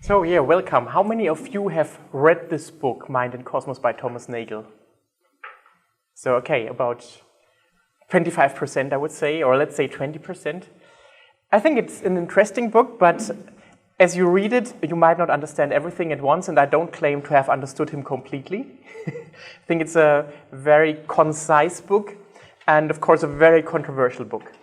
So yeah, welcome. How many of you have read this book, Mind and Cosmos by Thomas Nagel? So okay, about 25% I would say, or let's say 20%. I think it's an interesting book, but as you read it, you might not understand everything at once, and I don't claim to have understood him completely. I think it's a very concise book, and of course a very controversial book.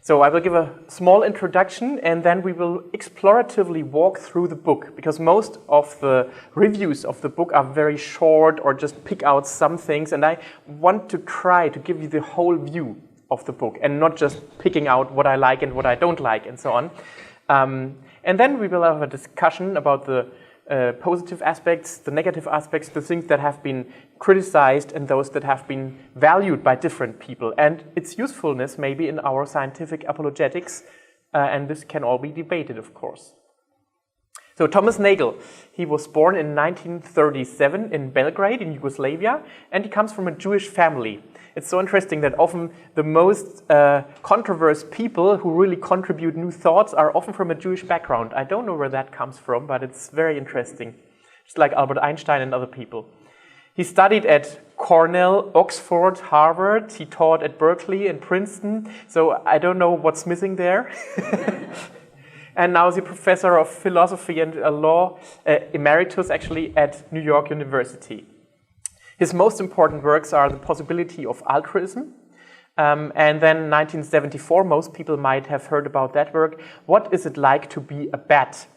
So I will give a small introduction and then we will exploratively walk through the book, because most of the reviews of the book are very short or just pick out some things, and I want to try to give you the whole view of the book and not just picking out what I like and what I don't like and so on. And then we will have a discussion about the positive aspects, the negative aspects, the things that have been criticized and those that have been valued by different people, and its usefulness maybe in our scientific apologetics, and this can all be debated, of course. So Thomas Nagel, he was born in 1937 in Belgrade in Yugoslavia, and he comes from a Jewish family. It's so interesting that often the most controversial people who really contribute new thoughts are often from a Jewish background. I don't know where that comes from, but it's very interesting. Just like Albert Einstein and other people. He studied at Cornell, Oxford, Harvard. He taught at Berkeley and Princeton. So I don't know what's missing there. And now he's a professor of philosophy and law, emeritus actually, at New York University. His most important works are The Possibility of Altruism, and then 1974, most people might have heard about that work, What is it like to be a bat?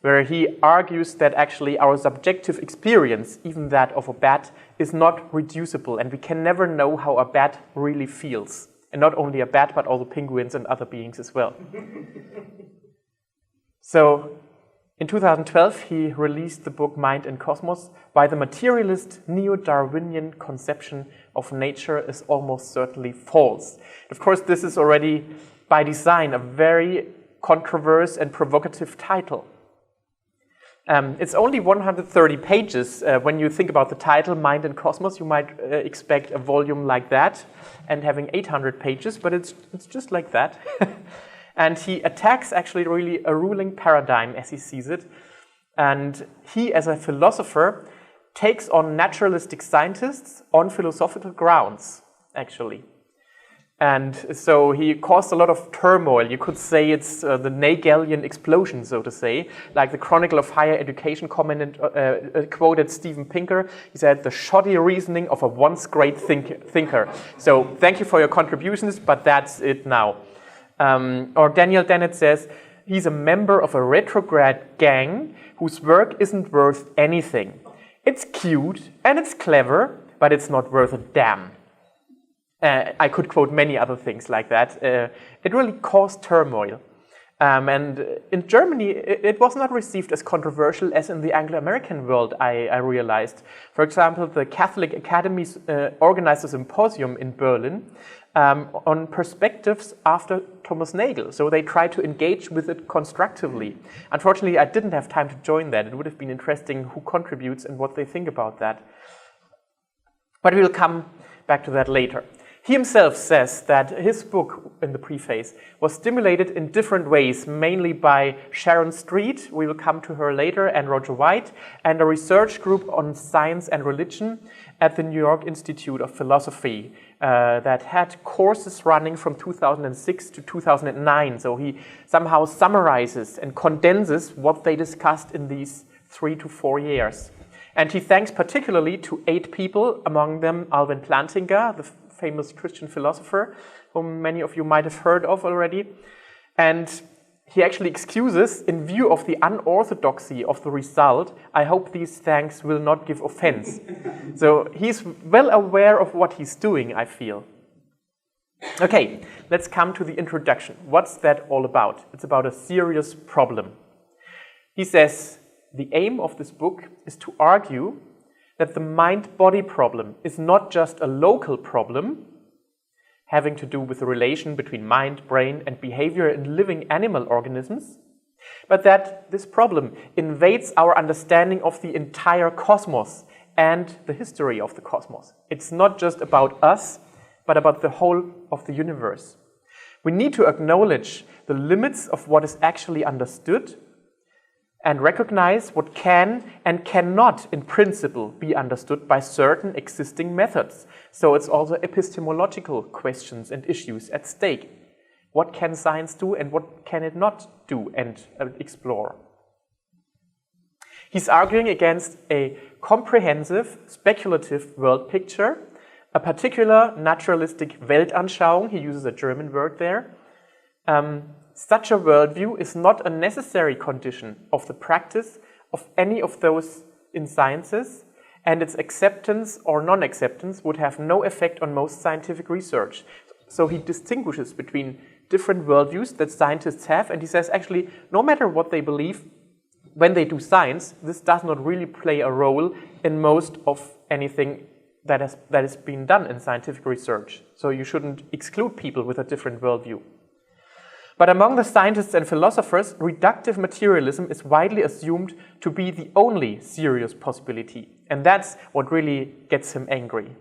Where he argues that actually our subjective experience, even that of a bat, is not reducible, and we can never know how a bat really feels. And not only a bat, but also penguins and other beings as well. So, in 2012, he released the book Mind and Cosmos. By the materialist, neo-Darwinian conception of nature is almost certainly false. Of course, this is already, by design, a very controversial and provocative title. It's only 130 pages. When you think about the title, Mind and Cosmos, you might expect a volume like that and having 800 pages, but it's just like that. And he attacks actually really a ruling paradigm as he sees it. And he, as a philosopher, takes on naturalistic scientists on philosophical grounds, actually. And so he caused a lot of turmoil. You could say it's the Nagelian explosion, so to say. Like the Chronicle of Higher Education quoted Steven Pinker. He said, the shoddy reasoning of a once great thinker. So thank you for your contributions, but that's it now. Or Daniel Dennett says, he's a member of a retrograde gang whose work isn't worth anything. It's cute and it's clever, but it's not worth a damn. I could quote many other things like that. It really caused turmoil. And in Germany, it was not received as controversial as in the Anglo-American world, I realized. For example, the Catholic Academy organized a symposium in Berlin on perspectives after Thomas Nagel. So they tried to engage with it constructively. Unfortunately, I didn't have time to join that. It would have been interesting who contributes and what they think about that. But we'll come back to that later. He himself says that his book, in the preface, was stimulated in different ways, mainly by Sharon Street, we will come to her later, and Roger White, and a research group on science and religion at the New York Institute of Philosophy that had courses running from 2006 to 2009. So he somehow summarizes and condenses what they discussed in these 3 to 4 years. And he thanks particularly to 8 people, among them Alvin Plantinga, the famous Christian philosopher, whom many of you might have heard of already. And he actually excuses, in view of the unorthodoxy of the result, I hope these thanks will not give offense. So he's well aware of what he's doing, I feel. Okay, let's come to the introduction. What's that all about? It's about a serious problem. He says, the aim of this book is to argue that the mind-body problem is not just a local problem having to do with the relation between mind, brain, and behavior in living animal organisms, but that this problem invades our understanding of the entire cosmos and the history of the cosmos. It's not just about us, but about the whole of the universe. We need to acknowledge the limits of what is actually understood and recognize what can and cannot in principle be understood by certain existing methods. So it's also epistemological questions and issues at stake. What can science do and what can it not do and explore? He's arguing against a comprehensive, speculative world picture, a particular naturalistic Weltanschauung, he uses a German word there. Such a worldview is not a necessary condition of the practice of any of those in sciences, and its acceptance or non-acceptance would have no effect on most scientific research. So he distinguishes between different worldviews that scientists have, and he says actually, no matter what they believe, when they do science, this does not really play a role in most of anything that has been done in scientific research. So you shouldn't exclude people with a different worldview. But among the scientists and philosophers, reductive materialism is widely assumed to be the only serious possibility. And that's what really gets him angry.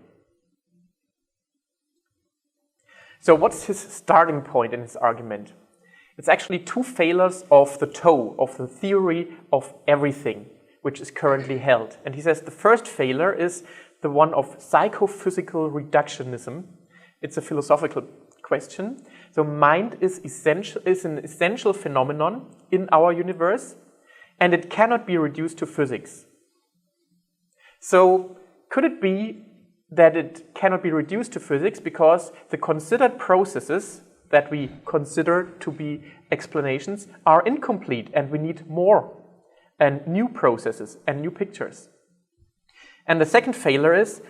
So what's his starting point in his argument? It's actually two failures of the toe, of the theory of everything, which is currently held. And he says the first failure is the one of psychophysical reductionism. It's a philosophical question. So mind is an essential phenomenon in our universe, and it cannot be reduced to physics. So could it be that it cannot be reduced to physics because the considered processes that we consider to be explanations are incomplete and we need more and new processes and new pictures? And the second failure is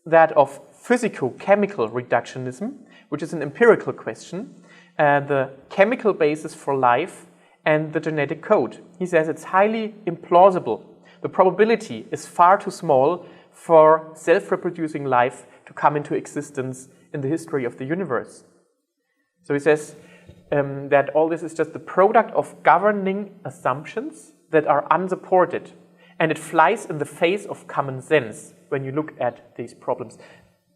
that of physico-chemical reductionism, which is an empirical question, the chemical basis for life and the genetic code. He says it's highly implausible. The probability is far too small for self-reproducing life to come into existence in the history of the universe. So he says that all this is just the product of governing assumptions that are unsupported. And it flies in the face of common sense when you look at these problems.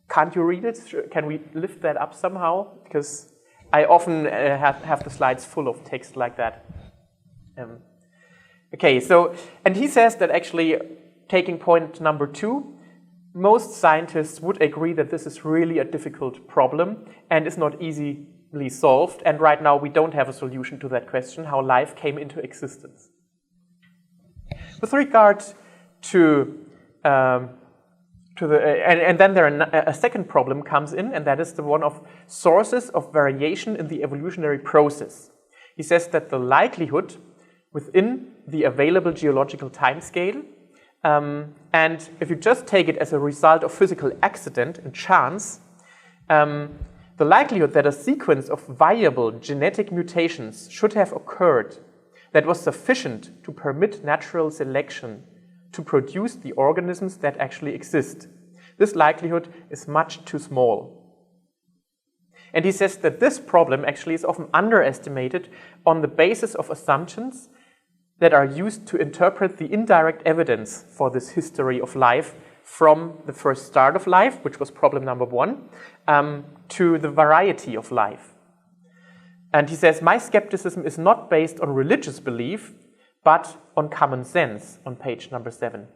Can't you read it? Can we lift that up somehow? Because I often have the slides full of text like that. Okay, so, and he says that actually, taking point number 2, most scientists would agree that this is really a difficult problem and is not easily solved. And right now we don't have a solution to that question, how life came into existence. With regard to and then a second problem comes in, and that is the one of sources of variation in the evolutionary process. He says that the likelihood within the available geological timescale, and if you just take it as a result of physical accident and chance, the likelihood that a sequence of viable genetic mutations should have occurred that was sufficient to permit natural selection to produce the organisms that actually exist. This likelihood is much too small. And he says that this problem actually is often underestimated on the basis of assumptions that are used to interpret the indirect evidence for this history of life from the first start of life, which was problem number 1, to the variety of life. And he says, my skepticism is not based on religious belief, but on common sense, on page number 7.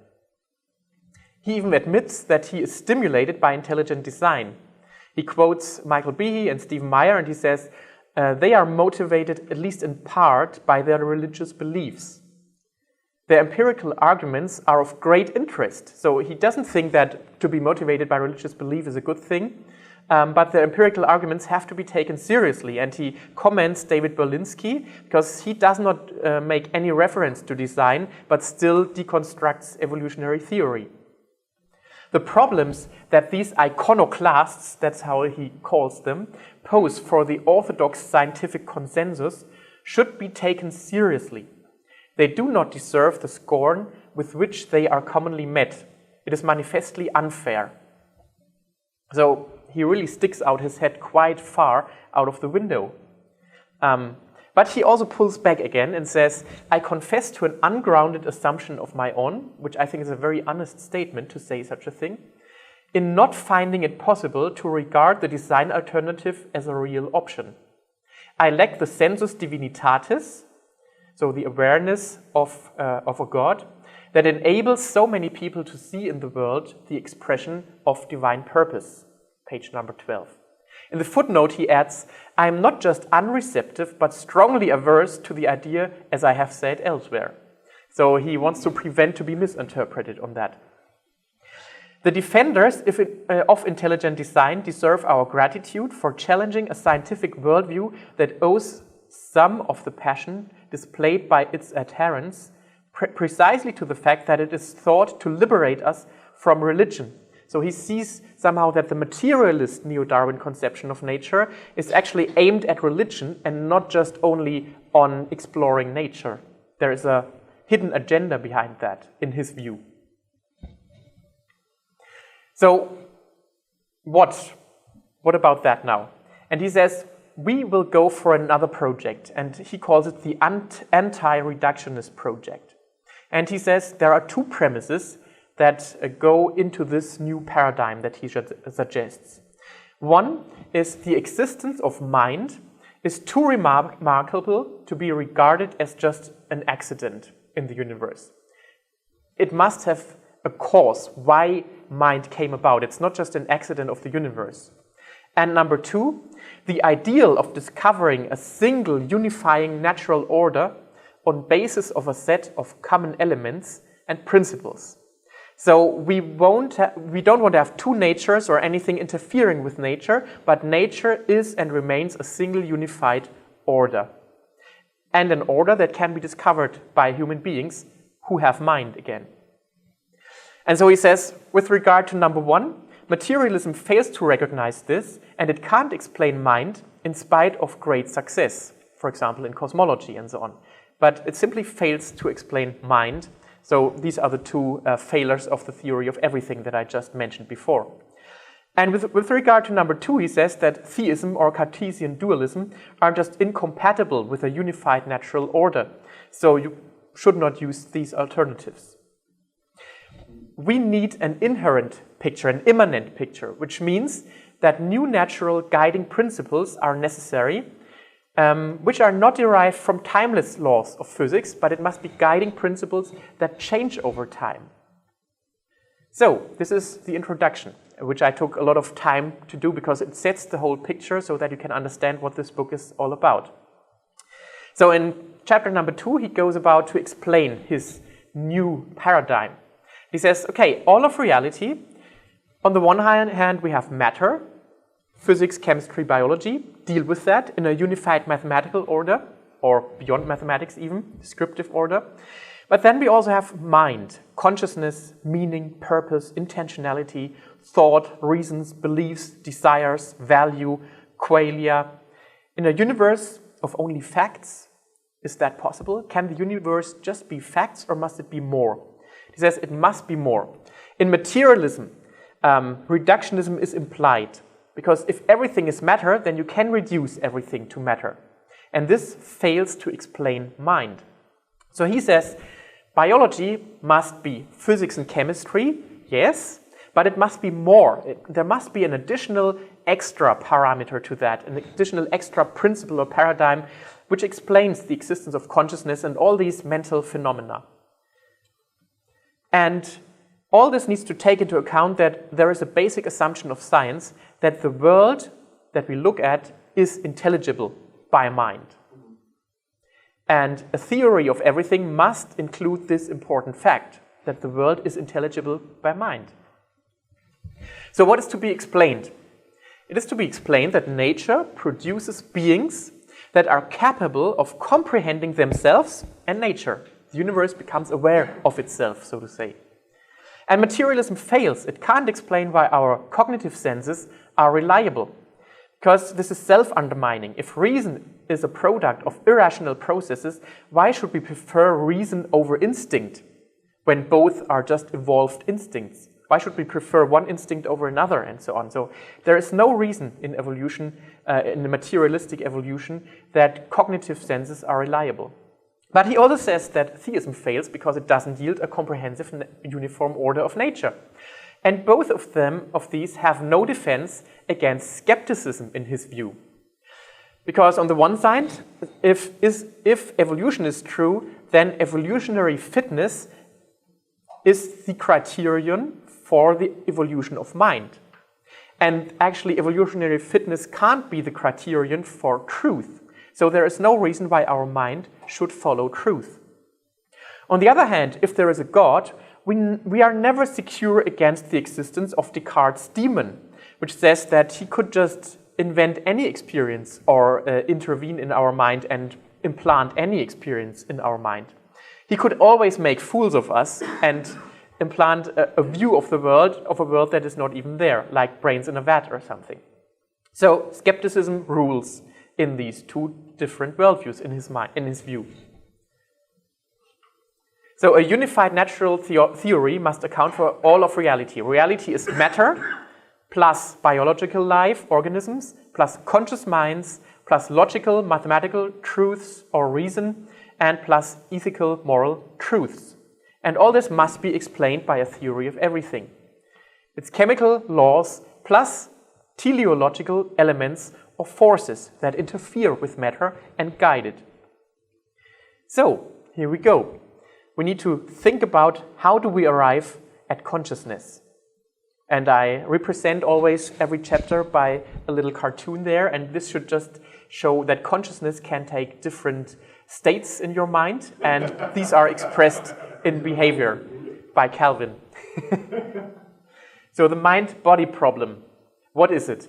He even admits that he is stimulated by intelligent design. He quotes Michael Behe and Stephen Meyer, and he says, they are motivated, at least in part, by their religious beliefs. Their empirical arguments are of great interest. So he doesn't think that to be motivated by religious belief is a good thing, but the empirical arguments have to be taken seriously. And he comments David Berlinski because he does not make any reference to design, but still deconstructs evolutionary theory. The problems that these iconoclasts, that's how he calls them, pose for the orthodox scientific consensus should be taken seriously. They do not deserve the scorn with which they are commonly met. It is manifestly unfair. So he really sticks out his head quite far out of the window. But he also pulls back again and says, I confess to an ungrounded assumption of my own, which I think is a very honest statement to say such a thing, in not finding it possible to regard the design alternative as a real option. I lack the sensus divinitatis, so the awareness of a God, that enables so many people to see in the world the expression of divine purpose. Page number 12. In the footnote he adds, "I am not just unreceptive, but strongly averse to the idea, as I have said elsewhere." So he wants to prevent to be misinterpreted on that. The defenders of intelligent design deserve our gratitude for challenging a scientific worldview that owes some of the passion displayed by its adherents precisely to the fact that it is thought to liberate us from religion. So he sees somehow that the materialist neo-Darwin conception of nature is actually aimed at religion and not just only on exploring nature. There is a hidden agenda behind that, in his view. So, what about that now? And he says, we will go for another project, and he calls it the antireductionist project. And he says there are two premises that go into this new paradigm that he suggests. One is the existence of mind is too remarkable to be regarded as just an accident in the universe. It must have a cause why mind came about. It's not just an accident of the universe. And number two, the ideal of discovering a single unifying natural order on basis of a set of common elements and principles. So we don't want to have two natures or anything interfering with nature, but nature is and remains a single unified order. And an order that can be discovered by human beings who have mind again. And so he says, with regard to number one, materialism fails to recognize this, and it can't explain mind in spite of great success, for example in cosmology and so on. But it simply fails to explain mind. So these are the two failures of the theory of everything that I just mentioned before. And with regard to number two, he says that theism or Cartesian dualism are just incompatible with a unified natural order. So you should not use these alternatives. We need an inherent picture, an immanent picture, which means that new natural guiding principles are necessary, which are not derived from timeless laws of physics, but it must be guiding principles that change over time. So, this is the introduction, which I took a lot of time to do because it sets the whole picture so that you can understand what this book is all about. So in chapter number 2, he goes about to explain his new paradigm. He says, okay, all of reality, on the one hand we have matter, physics, chemistry, biology, deal with that in a unified mathematical order, or beyond mathematics even, descriptive order. But then we also have mind, consciousness, meaning, purpose, intentionality, thought, reasons, beliefs, desires, value, qualia. In a universe of only facts, is that possible? Can the universe just be facts or must it be more? He says it must be more. In materialism, reductionism is implied. Because if everything is matter, then you can reduce everything to matter. And this fails to explain mind. So he says, biology must be physics and chemistry, yes, but it must be more. There must be an additional extra parameter to that, an additional extra principle or paradigm which explains the existence of consciousness and all these mental phenomena. And all this needs to take into account that there is a basic assumption of science that the world that we look at is intelligible by mind. And a theory of everything must include this important fact, that the world is intelligible by mind. So what is to be explained? It is to be explained that nature produces beings that are capable of comprehending themselves and nature. The universe becomes aware of itself, so to say. And materialism fails. It can't explain why our cognitive senses are reliable, because this is self-undermining. If reason is a product of irrational processes, why should we prefer reason over instinct when both are just evolved instincts? Why should we prefer one instinct over another and so on? So there is no reason in evolution, in the materialistic evolution, that cognitive senses are reliable. But he also says that theism fails because it doesn't yield a comprehensive uniform order of nature. And both of these have no defense against skepticism in his view. Because on the one side, if evolution is true, then evolutionary fitness is the criterion for the evolution of mind. And actually, evolutionary fitness can't be the criterion for truth. So there is no reason why our mind should follow truth. On the other hand, if there is a God, we are never secure against the existence of Descartes' demon, which says that he could just invent any experience or intervene in our mind and implant any experience in our mind. He could always make fools of us and implant a view of a world that is not even there, like brains in a vat or something. So skepticism rules in these two different worldviews in his view. So a unified natural theory must account for all of reality. Reality is matter, plus biological life, organisms, plus conscious minds, plus logical, mathematical truths or reason, and plus ethical, moral truths. And all this must be explained by a theory of everything. It's chemical laws plus teleological elements of forces that interfere with matter and guide it. So, here we go. We need to think about how do we arrive at consciousness. And I represent always every chapter by a little cartoon there, and this should just show that consciousness can take different states in your mind, and these are expressed in behavior by Calvin. So the mind-body problem, what is it?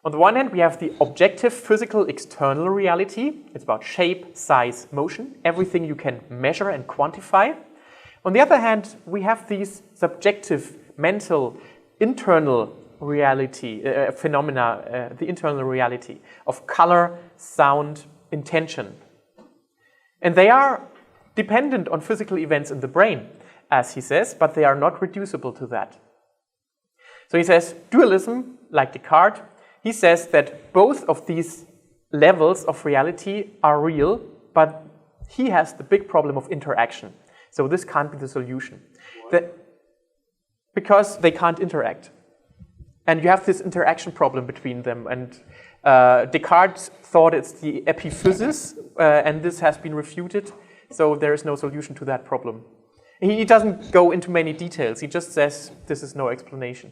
On the one hand, we have the objective physical external reality. It's about shape, size, motion, everything you can measure and quantify. On the other hand, we have these subjective, mental, internal reality, phenomena, the internal reality of color, sound, intention. And they are dependent on physical events in the brain, as he says, but they are not reducible to that. So he says dualism, like Descartes, he says that both of these levels of reality are real, but he has the big problem of interaction. So this can't be the solution. Because they can't interact. And you have this interaction problem between them. And Descartes thought it's the epiphysis, and this has been refuted, so there is no solution to that problem. He doesn't go into many details, he just says this is no explanation.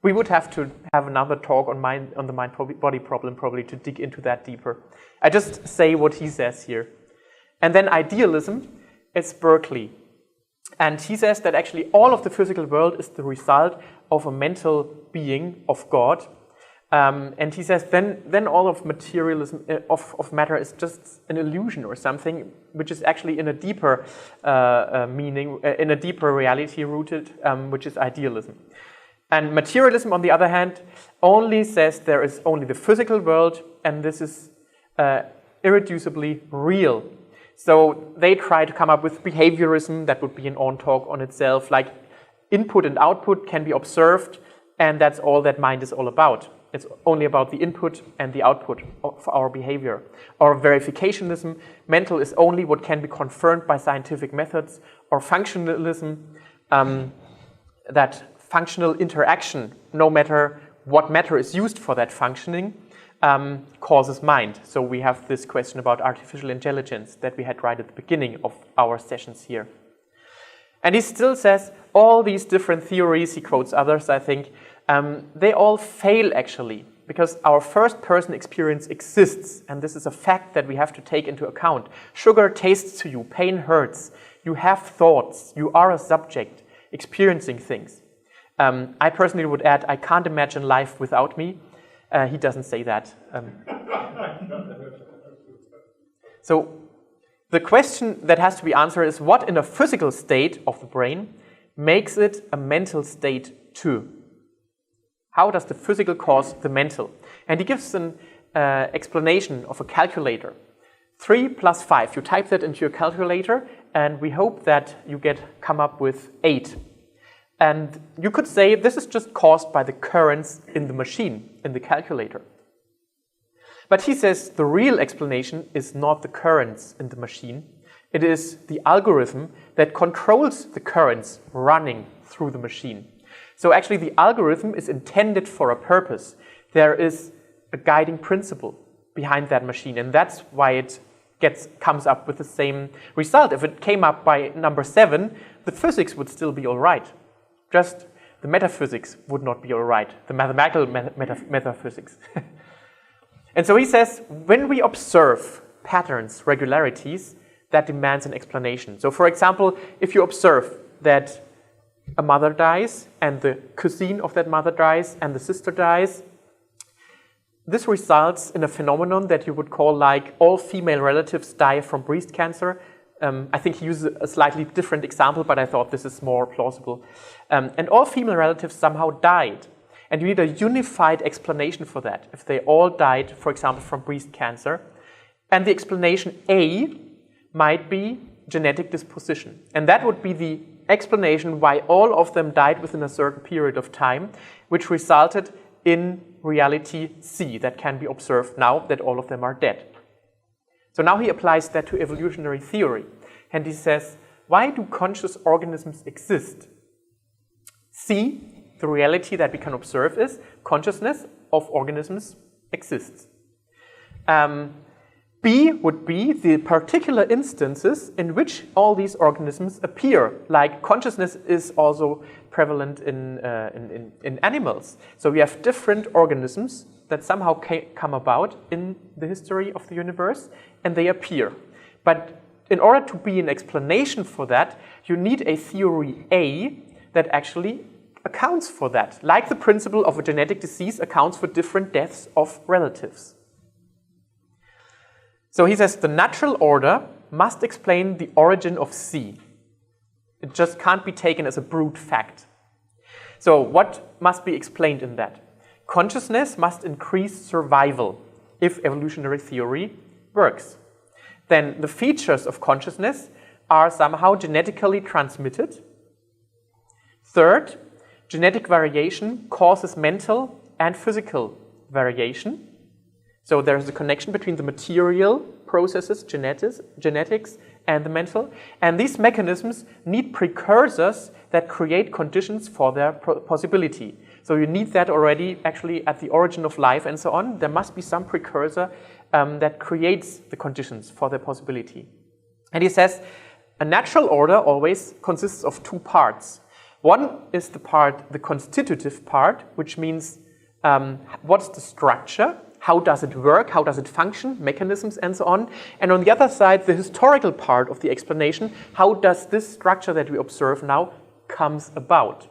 We would have to have another talk on the mind-body problem probably to dig into that deeper. I just say what he says here. And then idealism, it's Berkeley. And he says that actually all of the physical world is the result of a mental being of God. And he says then all of materialism, of matter is just an illusion or something, which is actually in a deeper meaning, in a deeper reality rooted, which is idealism. And materialism, on the other hand, only says there is only the physical world, and this is irreducibly real. So they try to come up with behaviorism, that would be an own talk on itself, like input and output can be observed, and that's all that mind is all about. It's only about the input and the output of our behavior. Or verificationism, mental is only what can be confirmed by scientific methods. Or functionalism, that functional interaction, no matter what matter is used for that functioning, causes mind. So we have this question about artificial intelligence that we had right at the beginning of our sessions here. And he still says all these different theories, he quotes others, I think, they all fail actually, because our first person experience exists, and this is a fact that we have to take into account. Sugar tastes to you, pain hurts, you have thoughts, you are a subject experiencing things. I personally would add, I can't imagine life without me. He doesn't say that. So the question that has to be answered is what in a physical state of the brain makes it a mental state too? How does the physical cause the mental? And he gives an explanation of a calculator. 3 plus 5, you type that into your calculator, and we hope that you come up with 8. And you could say this is just caused by the currents in the machine, in the calculator. But he says the real explanation is not the currents in the machine. It is the algorithm that controls the currents running through the machine. So actually the algorithm is intended for a purpose. There is a guiding principle behind that machine, and that's why it comes up with the same result. If it came up by number 7, the physics would still be all right. Just the metaphysics would not be all right, the mathematical metaphysics. And so he says, when we observe patterns, regularities, that demands an explanation. So for example, if you observe that a mother dies, and the cousin of that mother dies, and the sister dies, this results in a phenomenon that you would call like all female relatives die from breast cancer. I think he uses a slightly different example, but I thought this is more plausible. And all female relatives somehow died. And you need a unified explanation for that. If they all died, for example, from breast cancer. And the explanation A might be genetic disposition. And that would be the explanation why all of them died within a certain period of time, which resulted in reality C that can be observed now that all of them are dead. So now he applies that to evolutionary theory. And he says, why do conscious organisms exist? C, the reality that we can observe is consciousness of organisms exists. B would be the particular instances in which all these organisms appear. Like consciousness is also prevalent in animals. So we have different organisms that somehow come about in the history of the universe, and they appear. But in order to be an explanation for that, you need a theory A that actually accounts for that. Like the principle of a genetic disease accounts for different deaths of relatives. So he says the natural order must explain the origin of C. It just can't be taken as a brute fact. So what must be explained in that? Consciousness must increase survival if evolutionary theory works. Then the features of consciousness are somehow genetically transmitted. Third, genetic variation causes mental and physical variation. So there's a connection between the material processes, genetics, and the mental. And these mechanisms need precursors that create conditions for their possibility. So you need that already actually at the origin of life and so on. There must be some precursor that creates the conditions for their possibility. And he says, a natural order always consists of two parts. One is the constitutive part, which means what's the structure? How does it work? How does it function? Mechanisms and so on. And on the other side, the historical part of the explanation. How does this structure that we observe now comes about?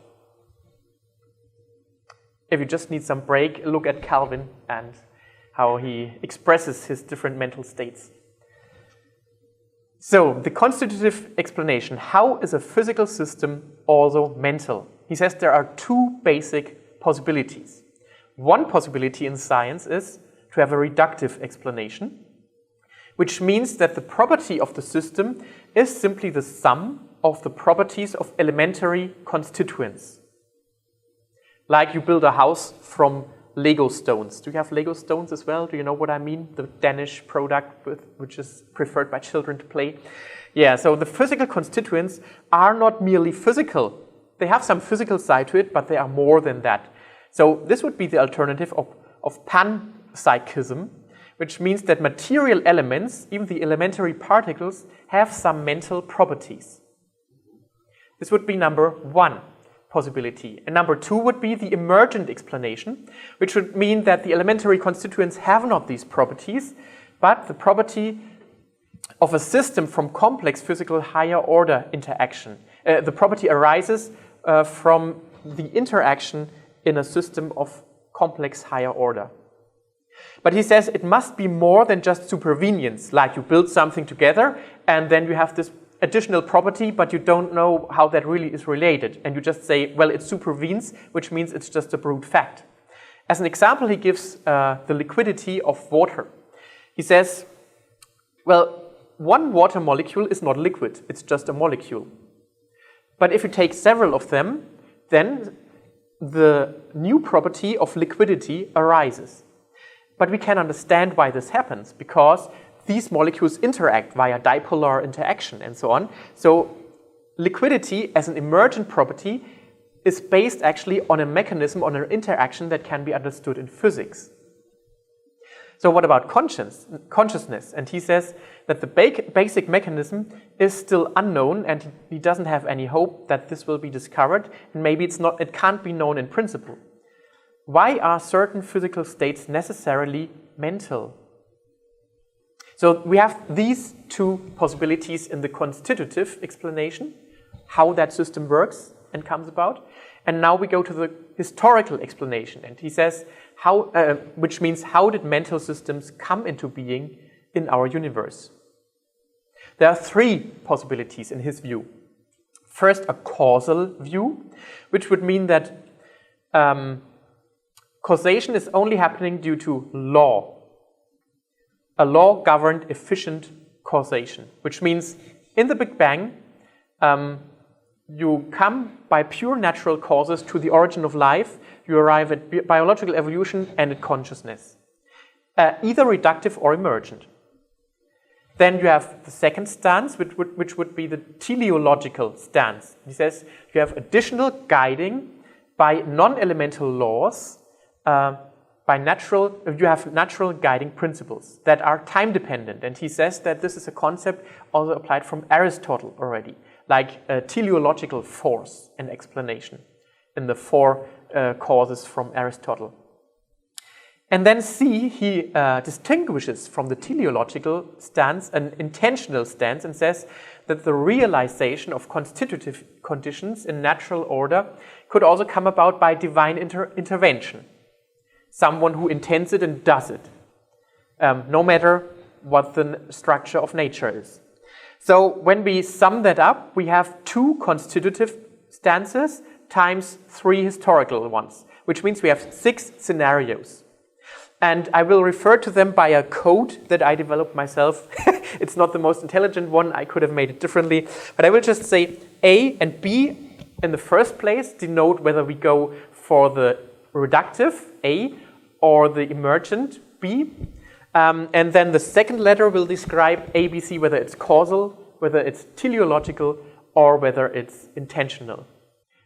If you just need some break, look at Calvin and how he expresses his different mental states. So, the constitutive explanation. How is a physical system also mental? He says there are two basic possibilities. One possibility in science is to have a reductive explanation, which means that the property of the system is simply the sum of the properties of elementary constituents. Like you build a house from Lego stones. Do you have Lego stones as well? Do you know what I mean? The Danish product which is preferred by children to play. Yeah, so the physical constituents are not merely physical. They have some physical side to it, but they are more than that. So this would be the alternative of panpsychism, which means that material elements, even the elementary particles, have some mental properties. This would be number one possibility. And number two would be the emergent explanation, which would mean that the elementary constituents have not these properties, but the property of a system from complex physical higher order interaction. The property arises from the interaction in a system of complex higher order. But he says it must be more than just supervenience, like you build something together and then you have this additional property, but you don't know how that really is related. And you just say, well, it supervenes, which means it's just a brute fact. As an example, he gives the liquidity of water. He says, well, one water molecule is not liquid, it's just a molecule. But if you take several of them, then the new property of liquidity arises. But we can understand why this happens, because these molecules interact via dipolar interaction and so on. So liquidity as an emergent property is based actually on a mechanism, on an interaction that can be understood in physics. So what about consciousness? And he says that the basic mechanism is still unknown, and he doesn't have any hope that this will be discovered, and maybe it can't be known in principle. Why are certain physical states necessarily mental? So we have these two possibilities in the constitutive explanation, how that system works and comes about. And now we go to the historical explanation. And he says, which means how did mental systems come into being in our universe? There are three possibilities in his view. First, a causal view, which would mean that causation is only happening due to law. A law-governed efficient causation, which means in the Big Bang, you come by pure natural causes to the origin of life, you arrive at biological evolution and at consciousness, either reductive or emergent. Then you have the second stance, which would be the teleological stance. He says you have additional guiding by non-elemental laws, you have natural guiding principles that are time-dependent. And he says that this is a concept also applied from Aristotle already, like a teleological force and explanation in the four causes from Aristotle. And then C, he distinguishes from the teleological stance an intentional stance and says that the realization of constitutive conditions in natural order could also come about by divine intervention. Someone who intends it and does it, no matter what the structure of nature is. So when we sum that up, we have two constitutive stances times three historical ones, which means we have 6 scenarios. And I will refer to them by a code that I developed myself. It's not the most intelligent one, I could have made it differently. But I will just say A and B in the first place denote whether we go for the reductive A or the emergent B. And then the second letter will describe A, B, C, whether it's causal, whether it's teleological, or whether it's intentional.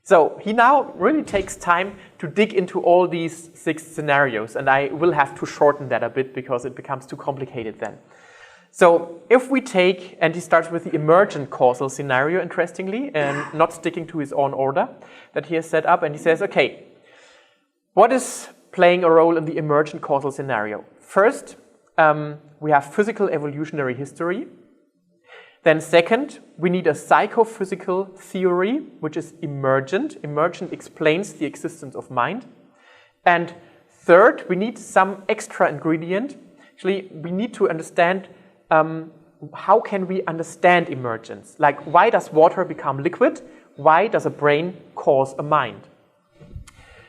So he now really takes time to dig into all these 6 scenarios, and I will have to shorten that a bit because it becomes too complicated then. So if we take, and he starts with the emergent causal scenario, interestingly, and not sticking to his own order that he has set up, and he says, okay, what is playing a role in the emergent causal scenario? First, we have physical evolutionary history. Then second, we need a psychophysical theory, which is emergent. Emergent explains the existence of mind. And third, we need some extra ingredient. Actually, we need to understand how can we understand emergence? Like, why does water become liquid? Why does a brain cause a mind?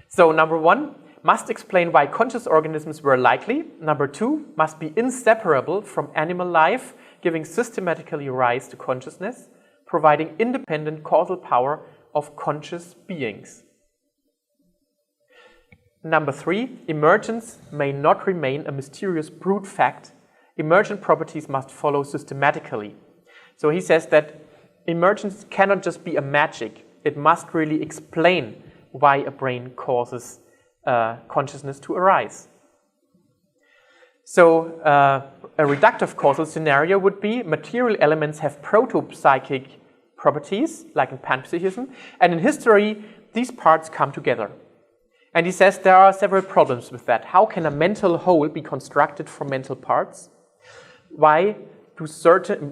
So number 1, must explain why conscious organisms were likely. Number 2, must be inseparable from animal life, giving systematically rise to consciousness, providing independent causal power of conscious beings. Number 3, emergence may not remain a mysterious brute fact. Emergent properties must follow systematically. So he says that emergence cannot just be a magic. It must really explain why a brain causes consciousness to arise. So a reductive causal scenario would be material elements have proto-psychic properties, like in panpsychism, and in history, these parts come together. And he says there are several problems with that. How can a mental whole be constructed from mental parts? Why do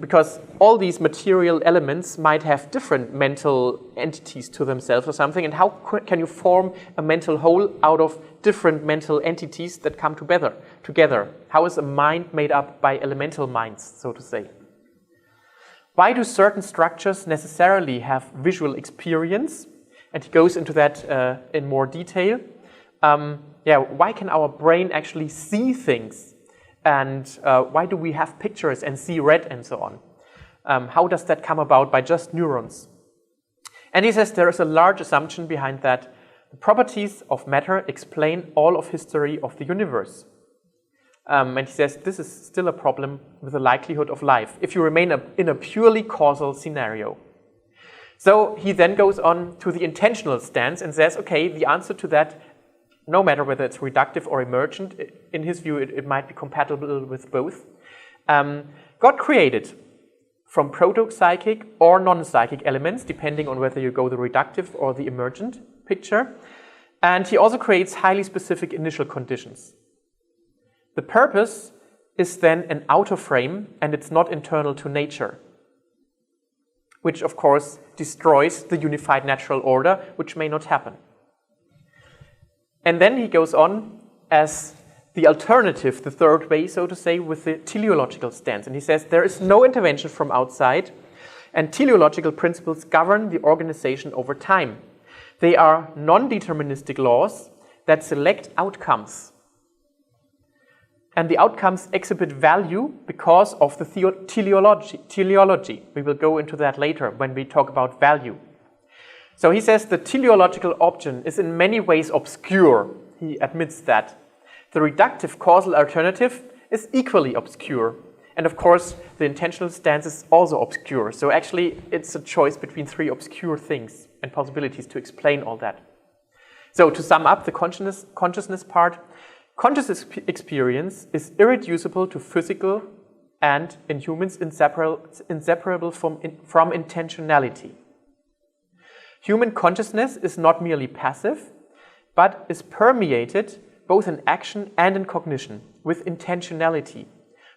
because all these material elements might have different mental entities to themselves or something, and how can you form a mental whole out of different mental entities that come together? How is a mind made up by elemental minds, so to say? Why do certain structures necessarily have visual experience? And he goes into that in more detail. Why can our brain actually see things? And why do we have pictures and see red and so on? How does that come about by just neurons? And he says there is a large assumption behind that. The properties of matter explain all of history of the universe. And he says this is still a problem with the likelihood of life if you remain in a purely causal scenario. So he then goes on to the intentional stance and says, okay, the answer to that no matter whether it's reductive or emergent. In his view, it might be compatible with both. God created from proto-psychic or non-psychic elements, depending on whether you go the reductive or the emergent picture. And he also creates highly specific initial conditions. The purpose is then an outer frame, and it's not internal to nature, which of course destroys the unified natural order, which may not happen. And then he goes on as the alternative, the third way, so to say, with the teleological stance. And he says there is no intervention from outside, and teleological principles govern the organization over time. They are non-deterministic laws that select outcomes. And the outcomes exhibit value because of the teleology. We will go into that later when we talk about value. So he says the teleological option is in many ways obscure. He admits that. The reductive causal alternative is equally obscure. And of course, the intentional stance is also obscure. So actually, it's a choice between three obscure things and possibilities to explain all that. So to sum up the consciousness part, conscious experience is irreducible to physical and, in humans, inseparable from intentionality. Human consciousness is not merely passive, but is permeated both in action and in cognition with intentionality,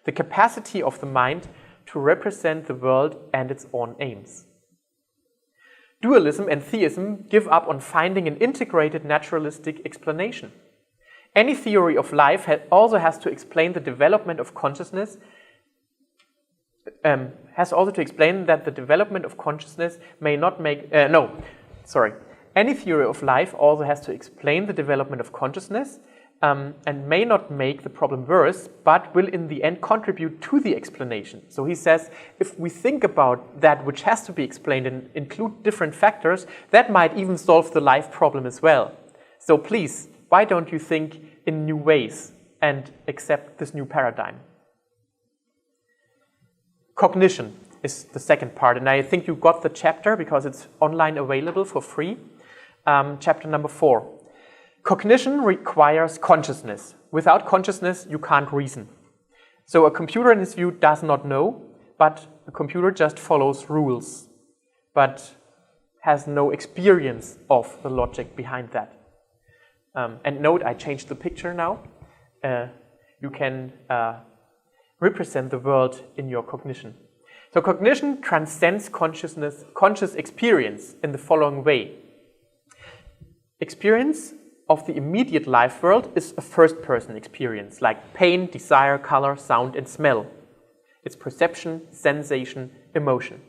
the capacity of the mind to represent the world and its own aims. Dualism and theism give up on finding an integrated naturalistic explanation. Any theory of life also has to explain the development of consciousness, Any theory of life also has to explain the development of consciousness and may not make the problem worse, but will in the end contribute to the explanation. So he says, if we think about that which has to be explained and include different factors, that might even solve the life problem as well. So please, why don't you think in new ways and accept this new paradigm? Cognition is the second part, and I think you got the chapter because it's online available for free. Chapter number 4. Cognition requires consciousness. Without consciousness, you can't reason. So a computer, in his view, does not know, but a computer just follows rules, but has no experience of the logic behind that. And note, I changed the picture now. You can represent the world in your cognition. So cognition transcends conscious experience in the following way. Experience of the immediate life world is a first-person experience, like pain, desire, color, sound, and smell. It's perception, sensation, emotion.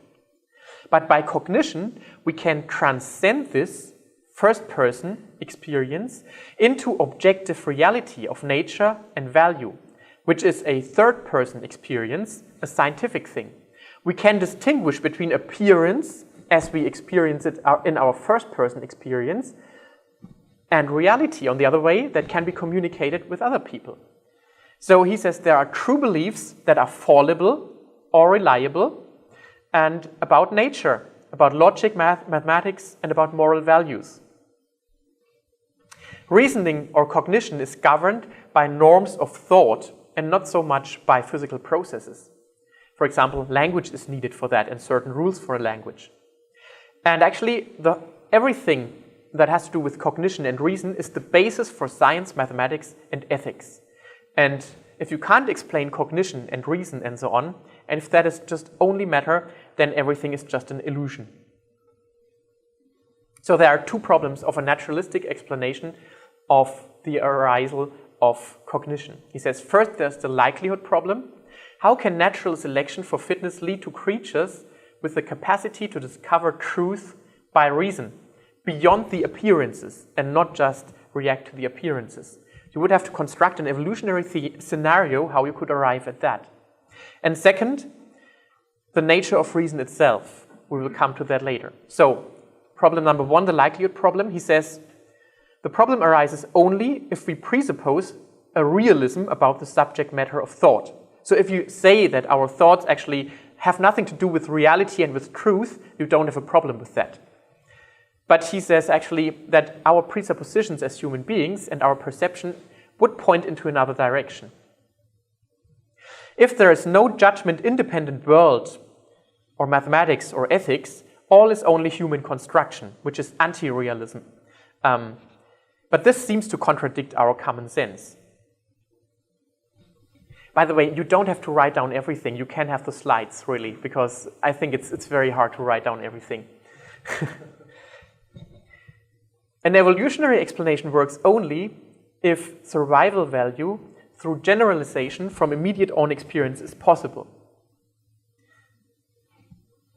But by cognition, we can transcend this first-person experience into objective reality of nature and value, which is a third-person experience, a scientific thing. We can distinguish between appearance, as we experience it in our first-person experience, and reality, on the other way, that can be communicated with other people. So he says there are true beliefs that are fallible or reliable, and about nature, about logic, mathematics, and about moral values. Reasoning or cognition is governed by norms of thought and not so much by physical processes. For example, language is needed for that and certain rules for a language. And actually, everything that has to do with cognition and reason is the basis for science, mathematics, and ethics. And if you can't explain cognition and reason and so on, and if that is just only matter, then everything is just an illusion. So there are two problems of a naturalistic explanation of the arisal of cognition. He says, first, there's the likelihood problem. How can natural selection for fitness lead to creatures with the capacity to discover truth by reason, beyond the appearances, and not just react to the appearances? You would have to construct an evolutionary scenario how you could arrive at that. And second, the nature of reason itself. We will come to that later. So, problem number 1, the likelihood problem. He says, the problem arises only if we presuppose a realism about the subject matter of thought. So if you say that our thoughts actually have nothing to do with reality and with truth, you don't have a problem with that. But he says actually that our presuppositions as human beings and our perception would point into another direction. If there is no judgment-independent world, or mathematics or ethics, all is only human construction, which is anti-realism. But this seems to contradict our common sense. By the way, you don't have to write down everything. You can have the slides, really, because I think it's very hard to write down everything. An evolutionary explanation works only if survival value through generalization from immediate own experience is possible.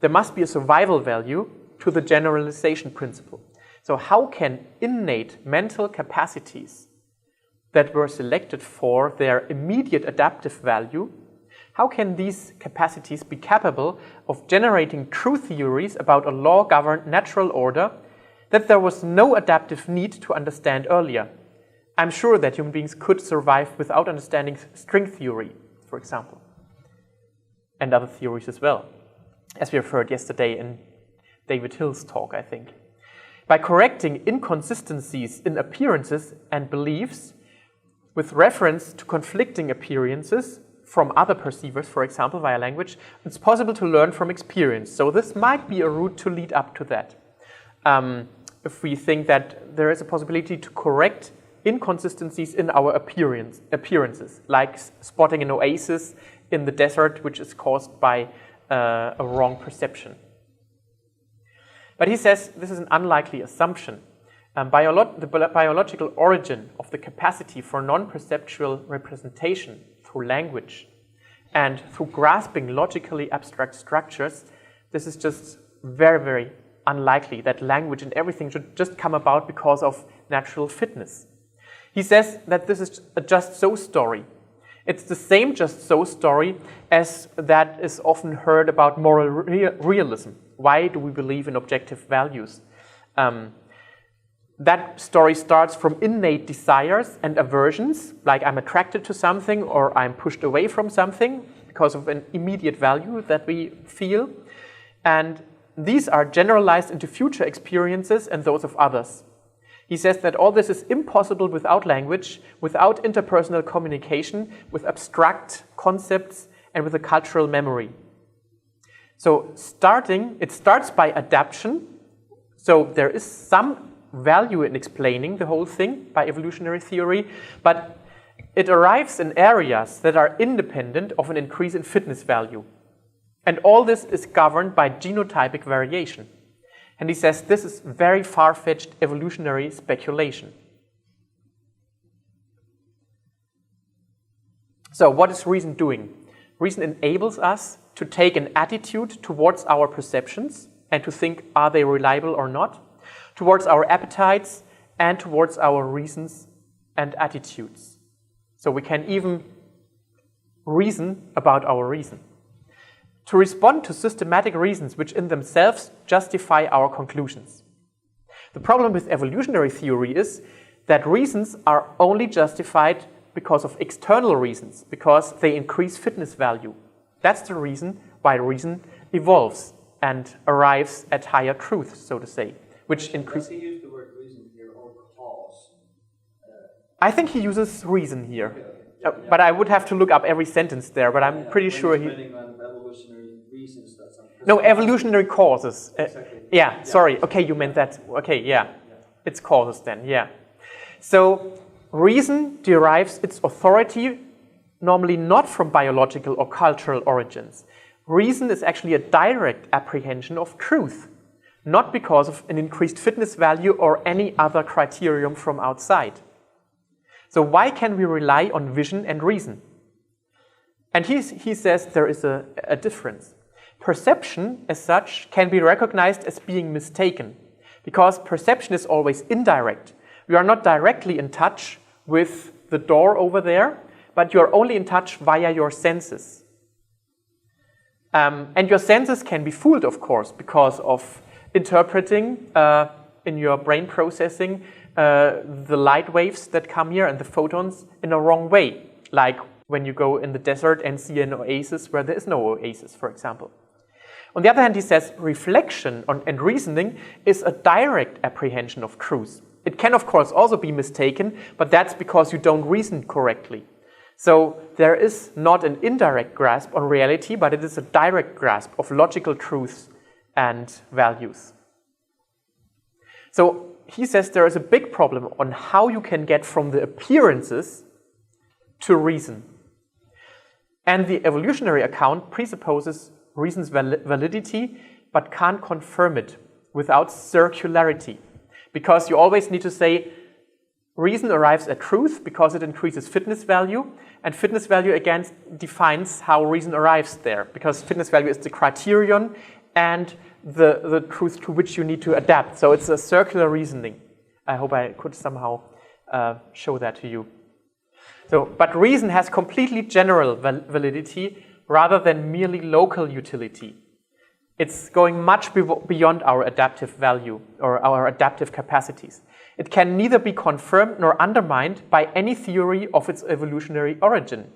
There must be a survival value to the generalization principle. So how can innate mental capacities that were selected for their immediate adaptive value, how can these capacities be capable of generating true theories about a law-governed natural order that there was no adaptive need to understand earlier? I'm sure that human beings could survive without understanding string theory, for example, and other theories as well, as we have heard yesterday in David Hill's talk, I think. By correcting inconsistencies in appearances and beliefs with reference to conflicting appearances from other perceivers, for example, via language, it's possible to learn from experience. So this might be a route to lead up to that. If we think that there is a possibility to correct inconsistencies in our appearances, like spotting an oasis in the desert, which is caused by a wrong perception. But he says this is an unlikely assumption. The biological origin of the capacity for non-perceptual representation through language and through grasping logically abstract structures, this is just very, very unlikely that language and everything should just come about because of natural fitness. He says that this is a just-so story. It's the same just-so story as that is often heard about moral realism. Why do we believe in objective values? That story starts from innate desires and aversions, like I'm attracted to something or I'm pushed away from something because of an immediate value that we feel. And these are generalized into future experiences and those of others. He says that all this is impossible without language, without interpersonal communication, with abstract concepts, and with a cultural memory. So it starts by adaptation. So there is some value in explaining the whole thing by evolutionary theory, but it arrives in areas that are independent of an increase in fitness value. And all this is governed by genotypic variation. And he says this is very far-fetched evolutionary speculation. So what is reason doing? Reason enables us to take an attitude towards our perceptions and to think, are they reliable or not? Towards our appetites and towards our reasons and attitudes. So we can even reason about our reason. To respond to systematic reasons which in themselves justify our conclusions. The problem with evolutionary theory is that reasons are only justified because of external reasons, because they increase fitness value. That's the reason why reason evolves and arrives at higher truth, so to say, which increases. Does he use the word reason here or cause? I think he uses reason here. But I would have to look up every sentence there, but I'm pretty sure he... Evolutionary reasons, no, evolutionary causes. Exactly. Yeah, sorry. Okay, you meant that. Okay, yeah. It's causes then, yeah. So reason derives its authority normally not from biological or cultural origins. Reason is actually a direct apprehension of truth, not because of an increased fitness value or any other criterion from outside. So why can we rely on vision and reason? And he says there is a difference. Perception, as such, can be recognized as being mistaken, because perception is always indirect. You are not directly in touch with the door over there, but you are only in touch via your senses. And your senses can be fooled, of course, because of interpreting in your brain processing the light waves that come here and the photons in a wrong way, like when you go in the desert and see an oasis where there is no oasis, for example. On the other hand, he says reflection and reasoning is a direct apprehension of truth. It can, of course, also be mistaken, but that's because you don't reason correctly. So there is not an indirect grasp on reality, but it is a direct grasp of logical truths and values. So he says there is a big problem on how you can get from the appearances to reason. And the evolutionary account presupposes reason's validity, but can't confirm it without circularity. Because you always need to say, reason arrives at truth because it increases fitness value, and fitness value again defines how reason arrives there, because fitness value is the criterion and the truth to which you need to adapt. So it's a circular reasoning. I hope I could somehow show that to you. But reason has completely general validity rather than merely local utility. It's going much beyond our adaptive value or our adaptive capacities. It can neither be confirmed nor undermined by any theory of its evolutionary origin.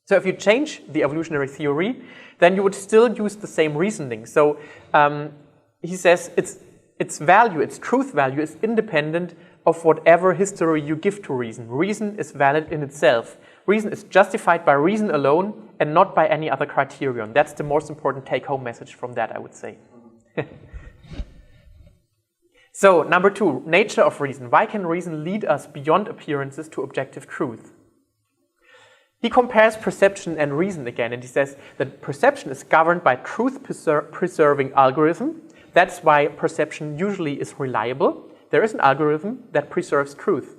So if you change the evolutionary theory, then you would still use the same reasoning. So he says its value, its truth value, is independent of whatever history you give to reason. Reason is valid in itself. Reason is justified by reason alone and not by any other criterion. That's the most important take-home message from that, I would say. So, number 2, nature of reason. Why can reason lead us beyond appearances to objective truth? He compares perception and reason again, and he says that perception is governed by truth-preserving algorithm. That's why perception usually is reliable. There is an algorithm that preserves truth.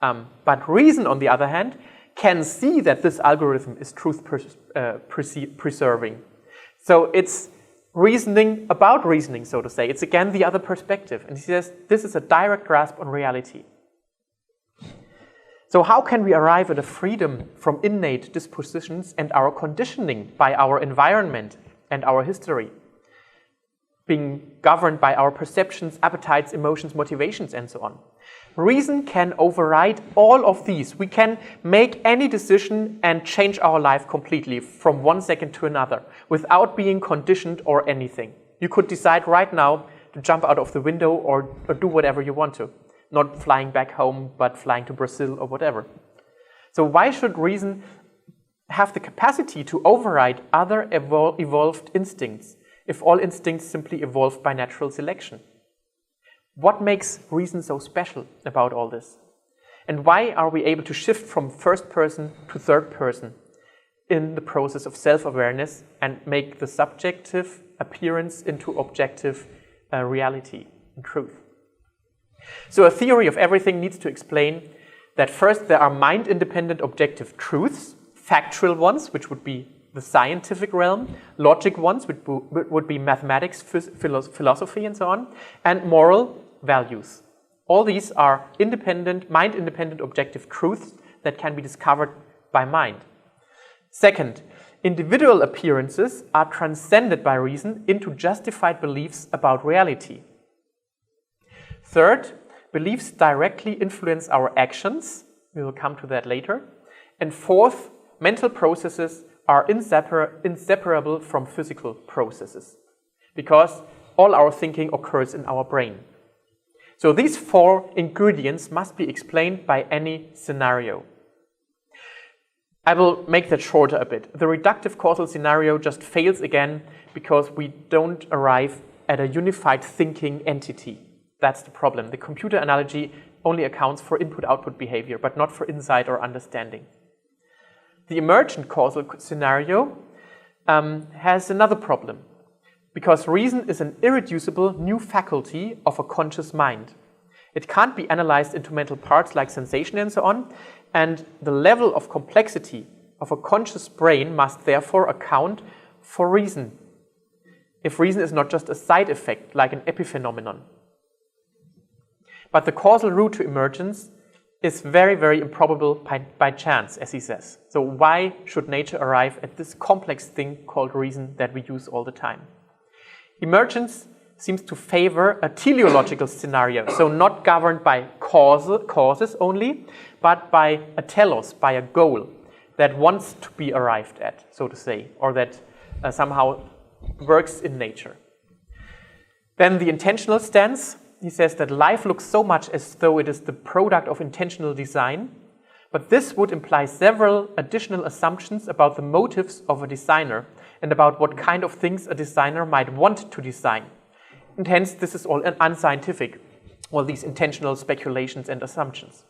But reason, on the other hand, can see that this algorithm is truth-preserving. So it's reasoning about reasoning, so to say. It's again the other perspective. And he says this is a direct grasp on reality. So how can we arrive at a freedom from innate dispositions and our conditioning by our environment and our history, being governed by our perceptions, appetites, emotions, motivations, and so on? Reason can override all of these. We can make any decision and change our life completely from one second to another without being conditioned or anything. You could decide right now to jump out of the window or do whatever you want to. Not flying back home, but flying to Brazil or whatever. So why should reason have the capacity to override other evolved instincts if all instincts simply evolved by natural selection? What makes reason so special about all this? And why are we able to shift from first person to third person in the process of self-awareness and make the subjective appearance into objective reality and truth? So a theory of everything needs to explain that first there are mind-independent objective truths, factual ones, which would be the scientific realm, logic ones, which would be mathematics, philosophy, and so on, and moral values. All these are independent, mind-independent objective truths that can be discovered by mind. Second, individual appearances are transcended by reason into justified beliefs about reality. Third, beliefs directly influence our actions. We will come to that later. And fourth, mental processes are inseparable from physical processes because all our thinking occurs in our brain. So these 4 ingredients must be explained by any scenario. I will make that shorter a bit. The reductive causal scenario just fails again because we don't arrive at a unified thinking entity. That's the problem. The computer analogy only accounts for input-output behavior, but not for insight or understanding. The emergent causal scenario has another problem, because reason is an irreducible new faculty of a conscious mind. It can't be analyzed into mental parts like sensation and so on, and the level of complexity of a conscious brain must therefore account for reason, if reason is not just a side effect like an epiphenomenon. But the causal route to emergence is very, very improbable by chance, as he says. So why should nature arrive at this complex thing called reason that we use all the time? Emergence seems to favor a teleological scenario, so not governed by causes only, but by a telos, by a goal that wants to be arrived at, so to say, or that somehow works in nature. Then the intentional stance, he says that life looks so much as though it is the product of intentional design, but this would imply several additional assumptions about the motives of a designer and about what kind of things a designer might want to design. And hence, this is all unscientific, all these intentional speculations and assumptions.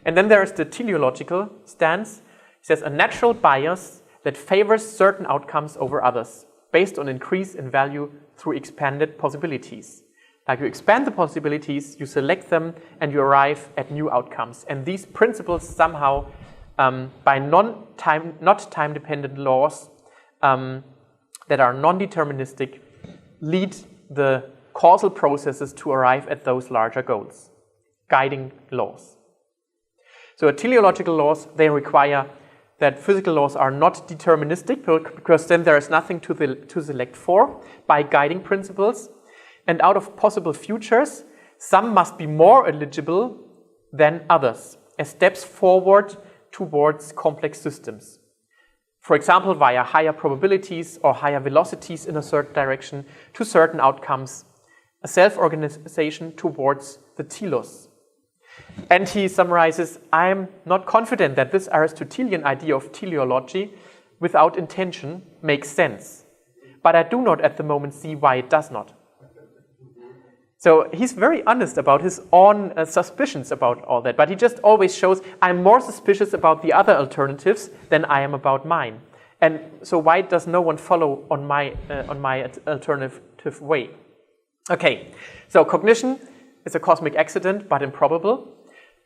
And then there is the teleological stance. He says a natural bias that favors certain outcomes over others, based on increase in value through expanded possibilities. Like you expand the possibilities, you select them, and you arrive at new outcomes. And these principles somehow, by not time-dependent laws that are non-deterministic, lead the causal processes to arrive at those larger goals, guiding laws. So teleological laws, they require that physical laws are not deterministic, because then there is nothing to select for by guiding principles. And out of possible futures, some must be more eligible than others as steps forward towards complex systems. For example, via higher probabilities or higher velocities in a certain direction to certain outcomes, a self-organization towards the telos. And he summarizes, I'm not confident that this Aristotelian idea of teleology without intention makes sense, but I do not at the moment see why it does not. So he's very honest about his own suspicions about all that, but he just always shows, I'm more suspicious about the other alternatives than I am about mine. And so why does no one follow on my alternative way? Okay, so cognition is a cosmic accident, but improbable.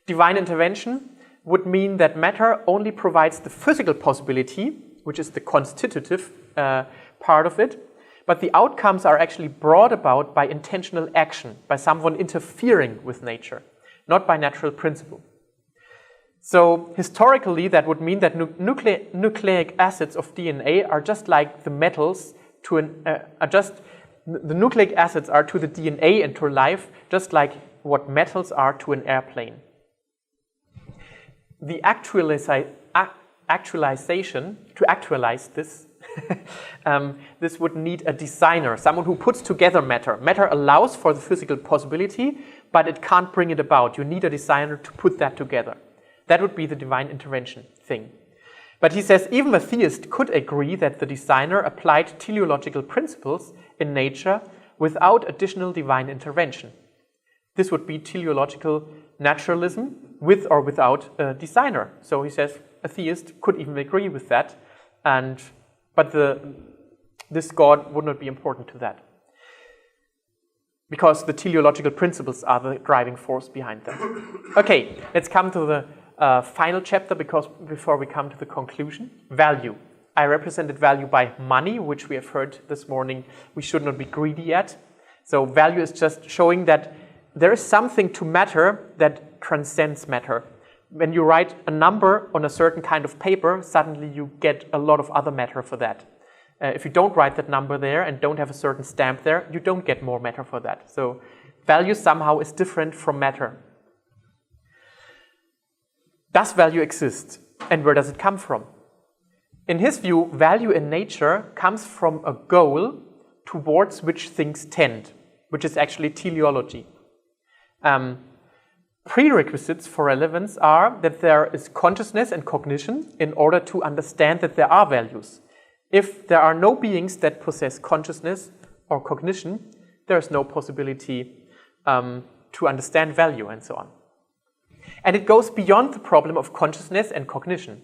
Divine intervention would mean that matter only provides the physical possibility, which is the constitutive part of it, but the outcomes are actually brought about by intentional action, by someone interfering with nature, not by natural principle. So historically, that would mean that nucleic acids of DNA are just like the metals to the nucleic acids are to the DNA and to life, just like what metals are to an airplane. The actualization, to actualize this, this would need a designer, someone who puts together matter. Matter allows for the physical possibility, but it can't bring it about. You need a designer to put that together. That would be the divine intervention thing. But he says even a theist could agree that the designer applied teleological principles in nature without additional divine intervention. This would be teleological naturalism with or without a designer. So he says a theist could even agree with that, but this God would not be important to that, because the teleological principles are the driving force behind them. Okay, let's come to the final chapter, because before we come to the conclusion, value. I represented value by money, which we have heard this morning we should not be greedy yet. So value is just showing that there is something to matter that transcends matter. When you write a number on a certain kind of paper, suddenly you get a lot of other matter for that. If you don't write that number there and don't have a certain stamp there, you don't get more matter for that. So value somehow is different from matter. Does value exist? And where does it come from? In his view, value in nature comes from a goal towards which things tend, which is actually teleology. Prerequisites for relevance are that there is consciousness and cognition in order to understand that there are values. If there are no beings that possess consciousness or cognition, there is no possibility to understand value and so on. And it goes beyond the problem of consciousness and cognition,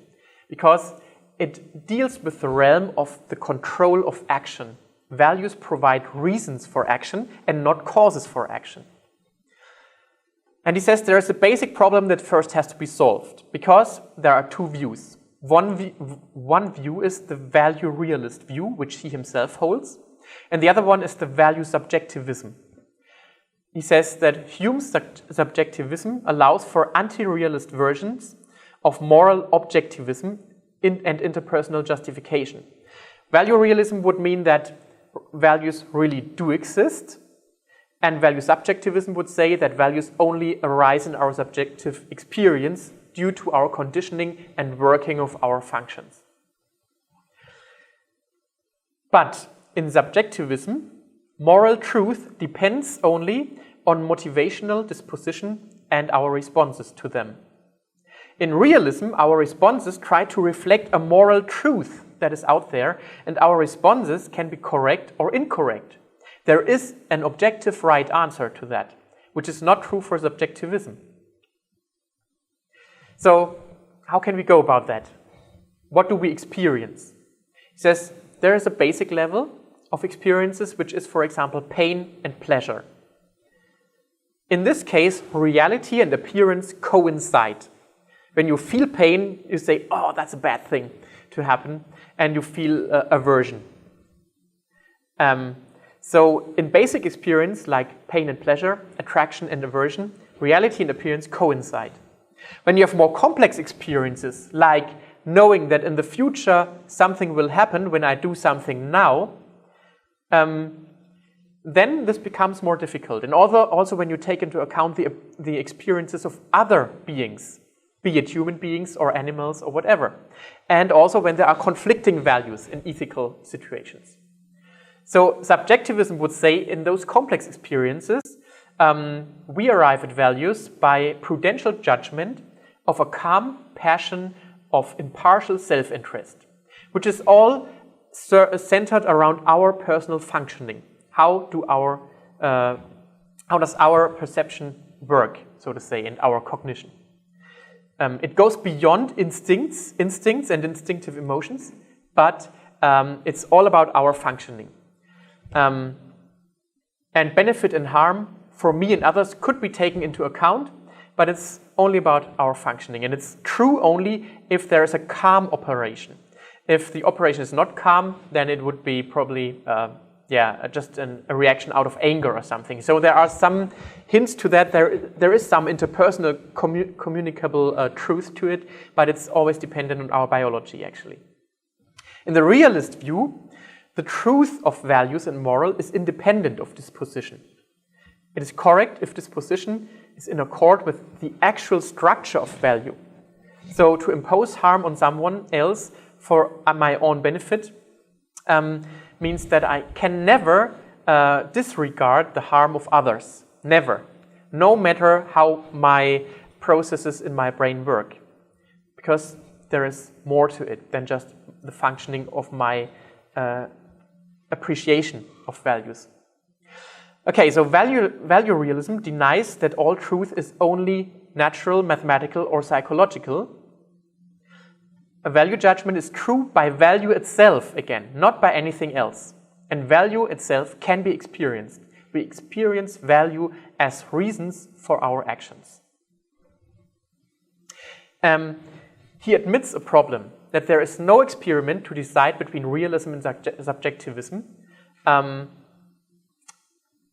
because it deals with the realm of the control of action. Values provide reasons for action and not causes for action. And he says there is a basic problem that first has to be solved, because there are two views. One view is the value realist view, which he himself holds, and the other one is the value subjectivism. He says that Hume's subjectivism allows for anti-realist versions of moral objectivism and interpersonal justification. Value realism would mean that values really do exist, and value subjectivism would say that values only arise in our subjective experience due to our conditioning and working of our functions. But in subjectivism, moral truth depends only on motivational disposition and our responses to them. In realism, our responses try to reflect a moral truth that is out there, and our responses can be correct or incorrect. There is an objective right answer to that, which is not true for subjectivism. So, how can we go about that? What do we experience? He says there is a basic level of experiences, which is, for example, pain and pleasure. In this case, reality and appearance coincide. When you feel pain, you say, oh, that's a bad thing to happen, and you feel aversion. So in basic experience, like pain and pleasure, attraction and aversion, reality and appearance coincide. When you have more complex experiences, like knowing that in the future something will happen when I do something now, then this becomes more difficult. And also when you take into account the experiences of other beings, be it human beings or animals or whatever. And also when there are conflicting values in ethical situations. So subjectivism would say in those complex experiences, we arrive at values by prudential judgment of a calm passion of impartial self-interest, which is all centered around our personal functioning. How does our perception work, so to say, and our cognition? It goes beyond instincts and instinctive emotions, but it's all about our functioning. And benefit and harm for me and others could be taken into account, but it's only about our functioning. And it's true only if there is a calm operation. If the operation is not calm, then it would be probably just a reaction out of anger or something. So there are some hints to that. There is some interpersonal communicable truth to it, but it's always dependent on our biology, actually. In the realist view, the truth of values and moral is independent of disposition. It is correct if disposition is in accord with the actual structure of value. So to impose harm on someone else for my own benefit means that I can never disregard the harm of others. Never. No matter how my processes in my brain work. Because there is more to it than just the functioning of my appreciation of values. Okay, so value realism denies that all truth is only natural, mathematical, or psychological. A value judgment is true by value itself, again, not by anything else. And value itself can be experienced. We experience value as reasons for our actions. He admits a problem, that there is no experiment to decide between realism and subjectivism.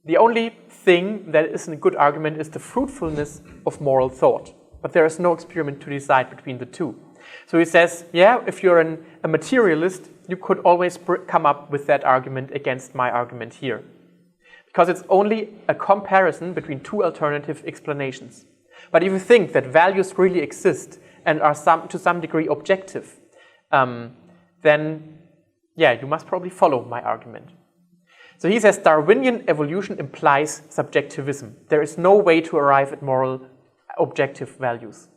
The only thing that isn't a good argument is the fruitfulness of moral thought. But there is no experiment to decide between the two. So he says, yeah, if you're a materialist, you could always come up with that argument against my argument here. Because it's only a comparison between two alternative explanations. But if you think that values really exist and are to some degree objective, then, yeah, you must probably follow my argument. So he says Darwinian evolution implies subjectivism. There is no way to arrive at moral objective values.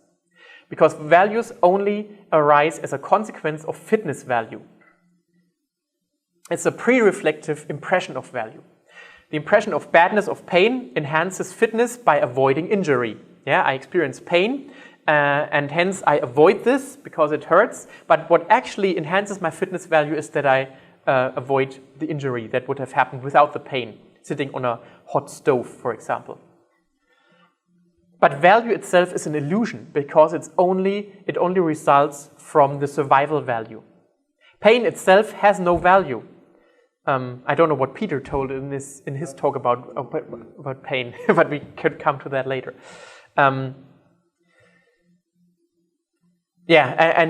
Because values only arise as a consequence of fitness value. It's a pre-reflective impression of value. The impression of badness of pain enhances fitness by avoiding injury. Yeah, I experience pain, and hence I avoid this because it hurts. But what actually enhances my fitness value is that I avoid the injury that would have happened without the pain, sitting on a hot stove, for example. But value itself is an illusion because it only results from the survival value. Pain itself has no value. I don't know what Peter told in his talk about pain, but we could come to that later. And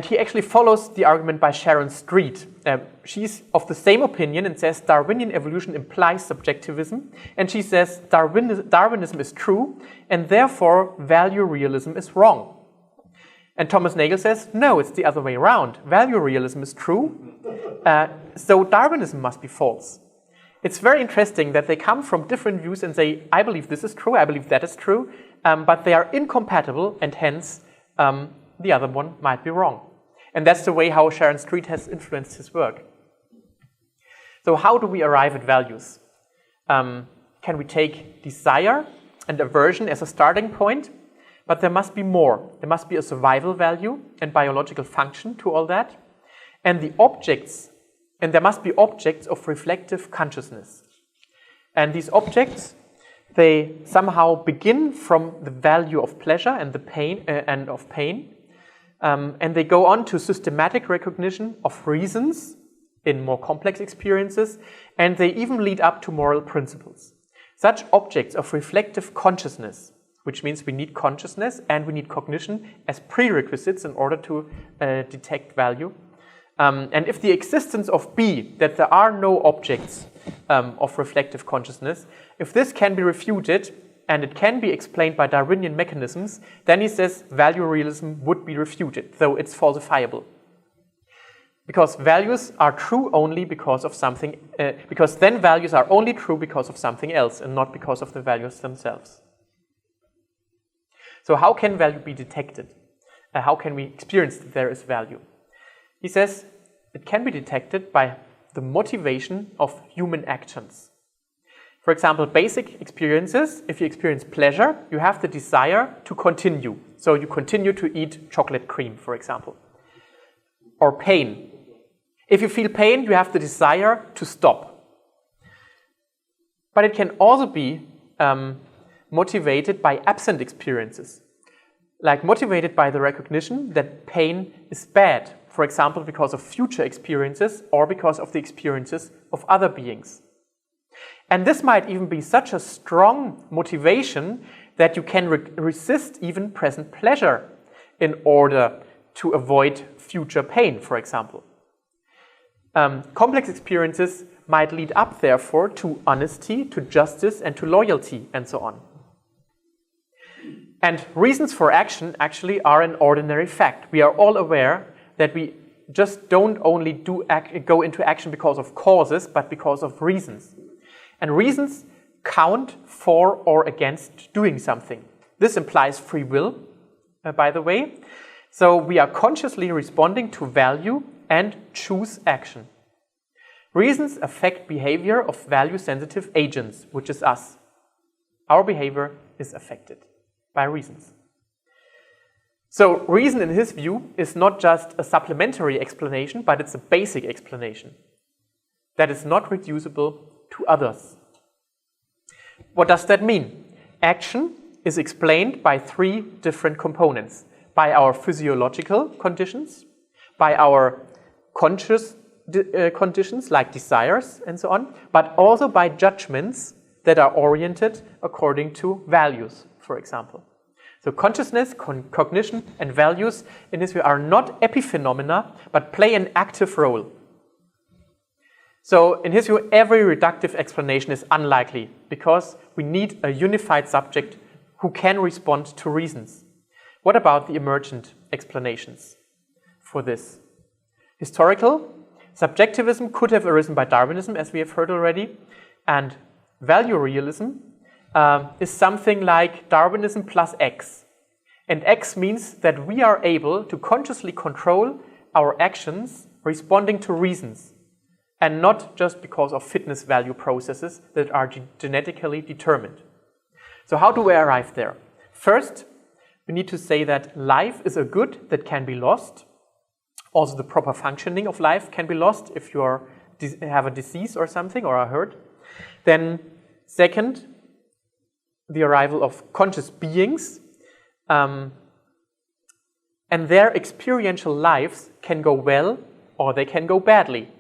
he actually follows the argument by Sharon Street. She's of the same opinion and says Darwinian evolution implies subjectivism, and she says Darwinism is true, and therefore value realism is wrong. And Thomas Nagel says, no, it's the other way around. Value realism is true, so Darwinism must be false. it's very interesting that they come from different views and say, I believe this is true, I believe that is true, but they are incompatible, and hence the other one might be wrong. And that's the way how Sharon Street has influenced his work. So how do we arrive at values? Can we take desire and aversion as a starting point? But there must be more. There must be a survival value and biological function to all that. And there must be objects of reflective consciousness. And these objects, they somehow begin from the value of pleasure and the pain and of pain, and they go on to systematic recognition of reasons in more complex experiences, and they even lead up to moral principles. Such objects of reflective consciousness, which means we need consciousness and we need cognition as prerequisites in order to detect value. And if the existence of B, that there are no objects of reflective consciousness, if this can be refuted and it can be explained by Darwinian mechanisms, then he says value realism would be refuted, though it's falsifiable. Because values are true only because of something, because then values are only true because of something else and not because of the values themselves. So how can value be detected? How can we experience that there is value? He says it can be detected by the motivation of human actions. For example, basic experiences, if you experience pleasure, you have the desire to continue. So you continue to eat chocolate cream, for example. Or pain. If you feel pain, you have the desire to stop. But it can also be motivated by absent experiences, like motivated by the recognition that pain is bad, for example, because of future experiences or because of the experiences of other beings. And this might even be such a strong motivation that you can resist even present pleasure in order to avoid future pain, for example. Complex experiences might lead up, therefore, to honesty, to justice, and to loyalty, and so on. And reasons for action actually are an ordinary fact. We are all aware that we just don't only go into action because of causes, but because of reasons. And reasons count for or against doing something. This implies free will, by the way. So we are consciously responding to value and choose action. Reasons affect behavior of value-sensitive agents, which is us. Our behavior is affected by reasons. So reason, in his view, is not just a supplementary explanation, but it's a basic explanation that is not reducible to others. What does that mean? Action is explained by three different components: by our physiological conditions, by our conscious conditions like desires and so on, but also by judgments that are oriented according to values, for example. So consciousness, cognition, and values in this way are not epiphenomena, but play an active role. So in his view, every reductive explanation is unlikely because we need a unified subject who can respond to reasons. What about the emergent explanations for this? Historical subjectivism could have arisen by Darwinism, as we have heard already, and value realism is something like Darwinism plus X. And X means that we are able to consciously control our actions responding to reasons, and not just because of fitness value processes that are genetically determined. So how do we arrive there? First, we need to say that life is a good that can be lost. Also, the proper functioning of life can be lost if you have a disease or something or are hurt. Then, second, the arrival of conscious beings, and their experiential lives can go well or they can go badly.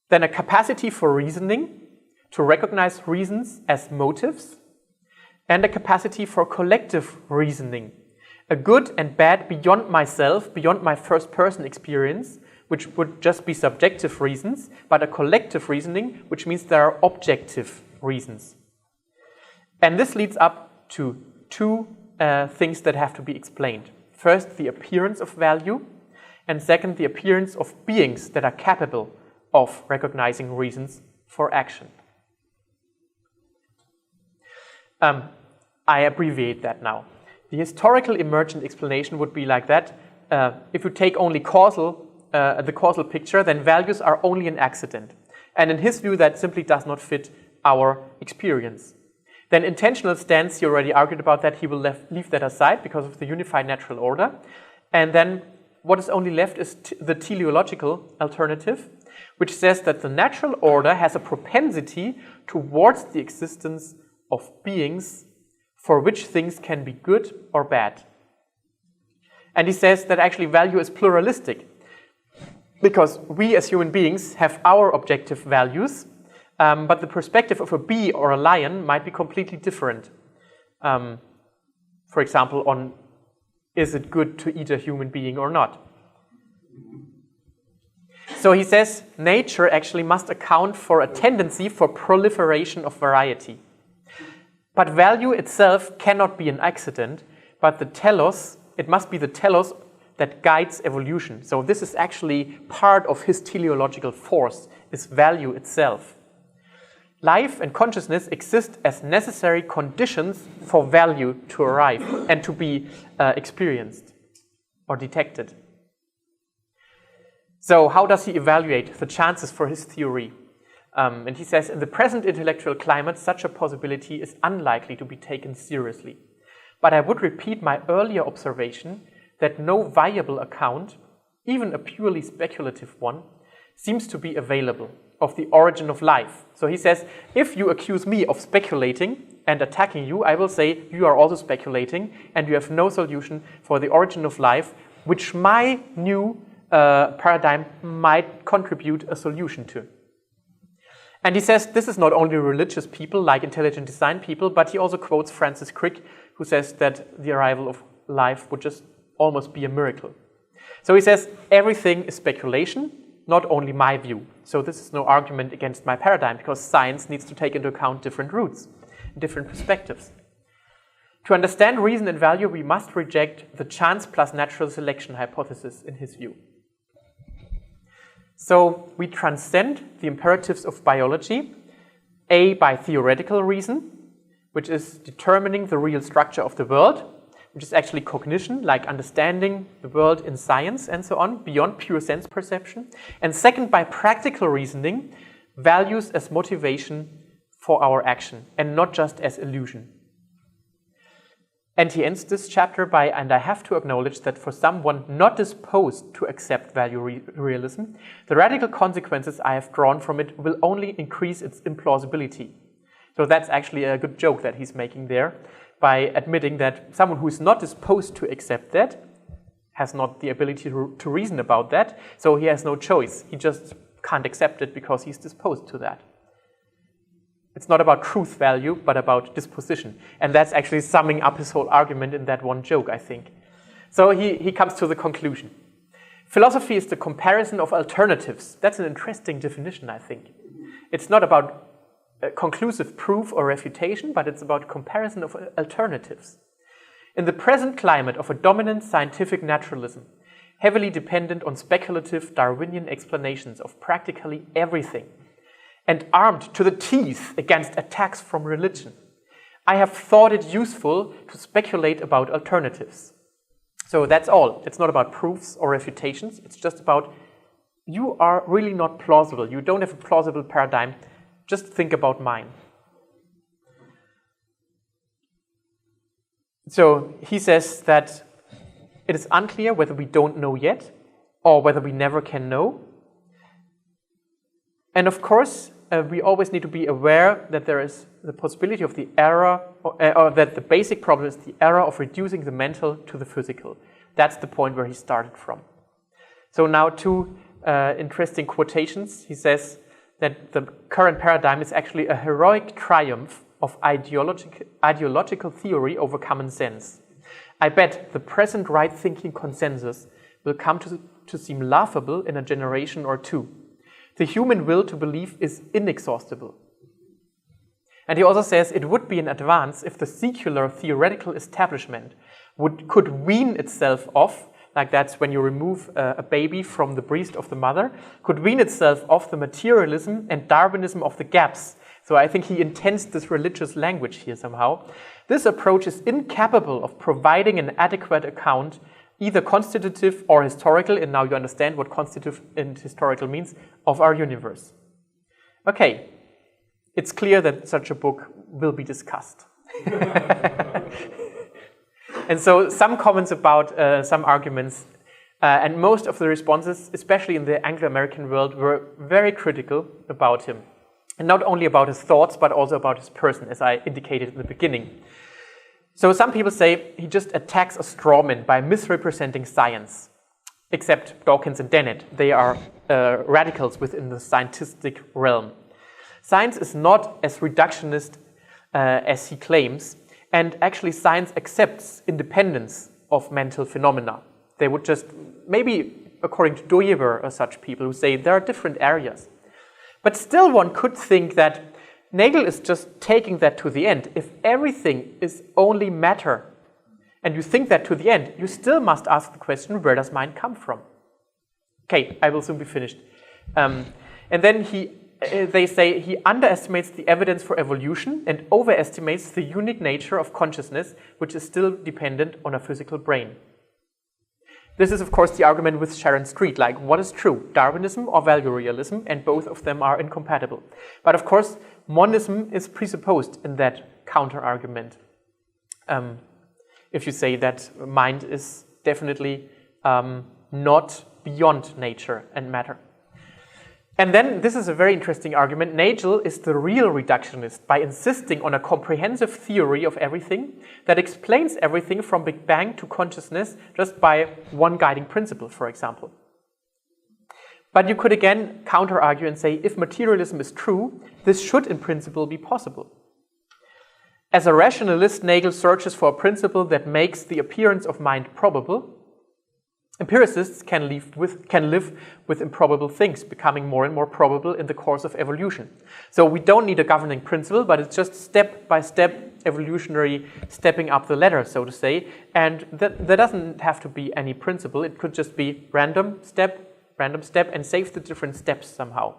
Then a capacity for reasoning, to recognize reasons as motives, and a capacity for collective reasoning, a good and bad beyond myself, beyond my first-person experience, which would just be subjective reasons, but a collective reasoning, which means there are objective reasons. And this leads up to two things that have to be explained. First, the appearance of value, and second, the appearance of beings that are capable of recognizing reasons for action. I abbreviate that now. The historical emergent explanation would be like that. If you take only the causal picture, then values are only an accident. And in his view, that simply does not fit our experience. Then intentional stance, he already argued about that, he will leave that aside because of the unified natural order. And then what is only left is the teleological alternative, which says that the natural order has a propensity towards the existence of beings for which things can be good or bad. And he says that actually value is pluralistic, because we as human beings have our objective values, but the perspective of a bee or a lion might be completely different. For example, on is it good to eat a human being or not? So he says nature actually must account for a tendency for proliferation of variety. But value itself cannot be an accident, but the telos, it must be the telos that guides evolution. So this is actually part of his teleological force, is value itself. Life and consciousness exist as necessary conditions for value to arrive and to be experienced or detected. So how does he evaluate the chances for his theory? And he says, in the present intellectual climate, such a possibility is unlikely to be taken seriously. But I would repeat my earlier observation that no viable account, even a purely speculative one, seems to be available of the origin of life. So he says, if you accuse me of speculating and attacking you, I will say you are also speculating and you have no solution for the origin of life, which my new paradigm might contribute a solution to. And he says this is not only religious people like intelligent design people, but he also quotes Francis Crick, who says that the arrival of life would just almost be a miracle. So he says everything is speculation, not only my view. So this is no argument against my paradigm, because science needs to take into account different roots, different perspectives. To understand reason and value, we must reject the chance plus natural selection hypothesis in his view. So we transcend the imperatives of biology, A, by theoretical reason, which is determining the real structure of the world, which is actually cognition, like understanding the world in science and so on, beyond pure sense perception. And second, by practical reasoning, values as motivation for our action, and not just as illusion. And he ends this chapter by, and I have to acknowledge that for someone not disposed to accept value realism, the radical consequences I have drawn from it will only increase its implausibility. So that's actually a good joke that he's making there, by admitting that someone who is not disposed to accept that has not the ability to reason about that, so he has no choice. He just can't accept it because he's disposed to that. It's not about truth value, but about disposition. And that's actually summing up his whole argument in that one joke, I think. So he comes to the conclusion. Philosophy is the comparison of alternatives. That's an interesting definition, I think. It's not about conclusive proof or refutation, but it's about comparison of alternatives. In the present climate of a dominant scientific naturalism, heavily dependent on speculative Darwinian explanations of practically everything, and armed to the teeth against attacks from religion, I have thought it useful to speculate about alternatives. So that's all. It's not about proofs or refutations. It's just about, you are really not plausible. You don't have a plausible paradigm. Just think about mine. So he says that it is unclear whether we don't know yet or whether we never can know. And of course, we always need to be aware that there is the possibility of the error, or that the basic problem is the error of reducing the mental to the physical. That's the point where he started from. So now two interesting quotations. He says that the current paradigm is actually a heroic triumph of ideological theory over common sense. I bet the present right-thinking consensus will come to seem laughable in a generation or two. The human will to believe is inexhaustible. And he also says it would be an advance if the secular theoretical establishment could wean itself off like that's when you remove a baby from the breast of the mother, could wean itself off the materialism and Darwinism of the gaps. So I think he intends this religious language here somehow. This approach is incapable of providing an adequate account, either constitutive or historical, and now you understand what constitutive and historical means, of our universe. Okay, it's clear that such a book will be discussed. And so some comments about some arguments, and most of the responses, especially in the Anglo-American world, were very critical about him. And not only about his thoughts, but also about his person, as I indicated in the beginning. So some people say he just attacks a straw man by misrepresenting science, except Dawkins and Dennett. They are radicals within the scientific realm. Science is not as reductionist as he claims, and actually science accepts independence of mental phenomena. They would just, maybe according to Doyever or such people who say there are different areas. But still one could think that Nagel is just taking that to the end. If everything is only matter, and you think that to the end, you still must ask the question, where does mind come from? Okay, I will soon be finished. And then they say he underestimates the evidence for evolution and overestimates the unique nature of consciousness, which is still dependent on a physical brain. This is, of course, the argument with Sharon Street, like, what is true, Darwinism or value realism? And both of them are incompatible. But, of course, monism is presupposed in that counter-argument. If you say that mind is definitely not beyond nature and matter. And then, this is a very interesting argument, Nagel is the real reductionist by insisting on a comprehensive theory of everything that explains everything from Big Bang to consciousness just by one guiding principle, for example. But you could again counter-argue and say, if materialism is true, this should in principle be possible. As a rationalist, Nagel searches for a principle that makes the appearance of mind probable. Empiricists can live with improbable things, becoming more and more probable in the course of evolution. So we don't need a governing principle, but it's just step-by-step evolutionary stepping up the ladder, so to say. And there doesn't have to be any principle. It could just be random step, and save the different steps somehow.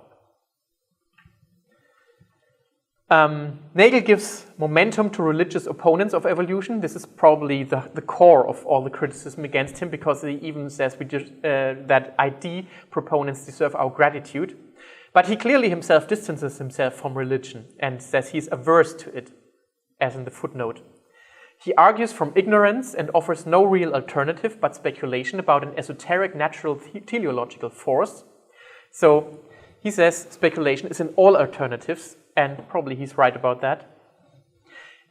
Nagel gives momentum to religious opponents of evolution. This is probably the core of all the criticism against him, because he even says that ID proponents deserve our gratitude. But he clearly himself distances himself from religion and says he's averse to it, as in the footnote. He argues from ignorance and offers no real alternative but speculation about an esoteric natural teleological force. So he says speculation is in all alternatives, and probably he's right about that.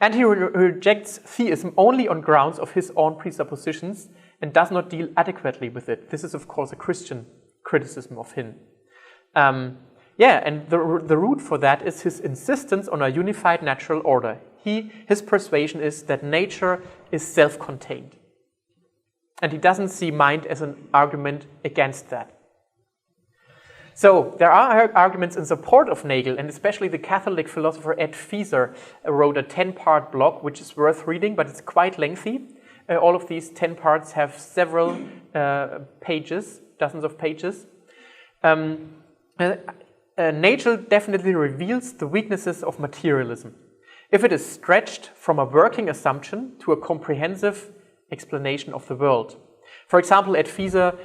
And he rejects theism only on grounds of his own presuppositions and does not deal adequately with it. This is, of course, a Christian criticism of him. And the root for that is his insistence on a unified natural order. His persuasion is that nature is self-contained. And he doesn't see mind as an argument against that. So there are arguments in support of Nagel, and especially the Catholic philosopher Ed Feser wrote a 10-part blog, which is worth reading, but it's quite lengthy. All of these 10 parts have several pages, dozens of pages. Nagel definitely reveals the weaknesses of materialism. If it is stretched from a working assumption to a comprehensive explanation of the world. For example, Ed Feser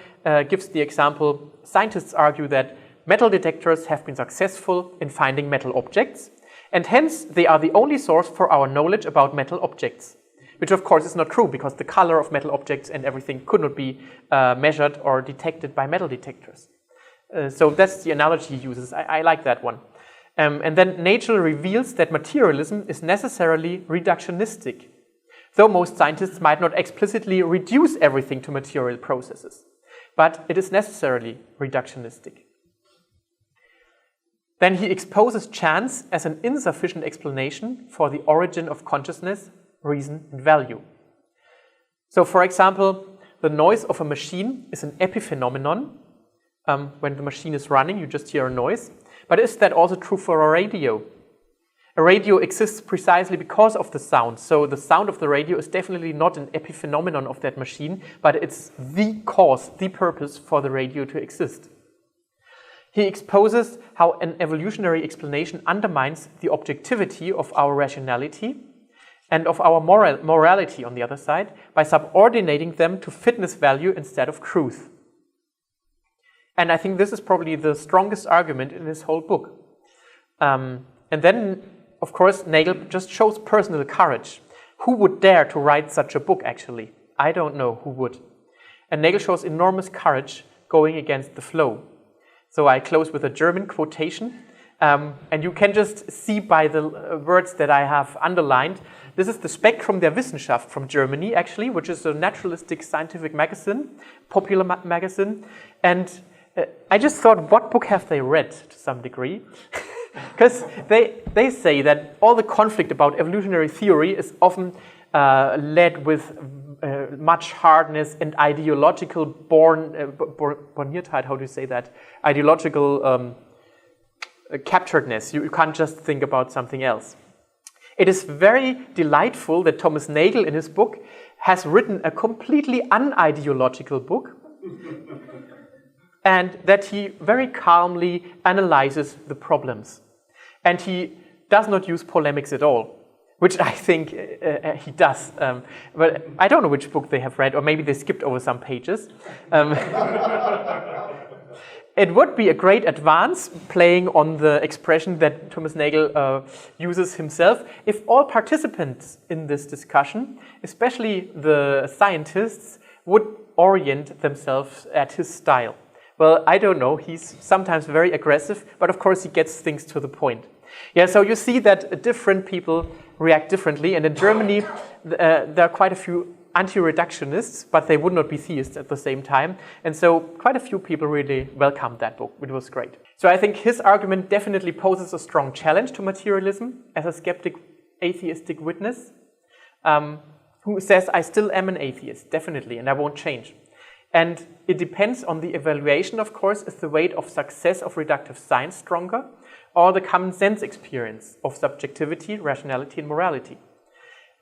gives the example, scientists argue that metal detectors have been successful in finding metal objects, and hence they are the only source for our knowledge about metal objects. Which of course is not true, because the color of metal objects and everything could not be measured or detected by metal detectors. So that's the analogy he uses. I like that one. And then Nagel reveals that materialism is necessarily reductionistic, though most scientists might not explicitly reduce everything to material processes. But it is necessarily reductionistic. Then he exposes chance as an insufficient explanation for the origin of consciousness, reason, and value. So, for example, the noise of a machine is an epiphenomenon. When the machine is running, you just hear a noise. But is that also true for a radio? A radio exists precisely because of the sound. So the sound of the radio is definitely not an epiphenomenon of that machine, but it's the cause, the purpose for the radio to exist. He exposes how an evolutionary explanation undermines the objectivity of our rationality and of our morality on the other side by subordinating them to fitness value instead of truth. And I think this is probably the strongest argument in his whole book. And then, of course, Nagel just shows personal courage. Who would dare to write such a book, actually? I don't know who would. And Nagel shows enormous courage going against the flow. So I close with a German quotation. And you can just see by the words that I have underlined. This is the Spektrum der Wissenschaft from Germany, actually, which is a naturalistic scientific magazine, popular magazine. And I just thought, what book have they read to some degree? Because they say that all the conflict about evolutionary theory is often led with much hardness and ideological borniertheit, how do you say that? Ideological capturedness. You can't just think about something else. It is very delightful that Thomas Nagel in his book has written a completely unideological book and that he very calmly analyzes the problems. And he does not use polemics at all, which I think he does. But I don't know which book they have read, or maybe they skipped over some pages. It would be a great advance, playing on the expression that Thomas Nagel uses himself, if all participants in this discussion, especially the scientists, would orient themselves at his style. Well, I don't know. He's sometimes very aggressive, but of course he gets things to the point. Yeah, so you see that different people react differently, and in Germany there are quite a few anti-reductionists, but they would not be theists at the same time, and so quite a few people really welcomed that book, which was great. So I think his argument definitely poses a strong challenge to materialism as a skeptic atheistic witness, who says, I still am an atheist, definitely, and I won't change. And it depends on the evaluation, of course, is the weight of success of reductive science stronger, or the common sense experience of subjectivity, rationality, and morality.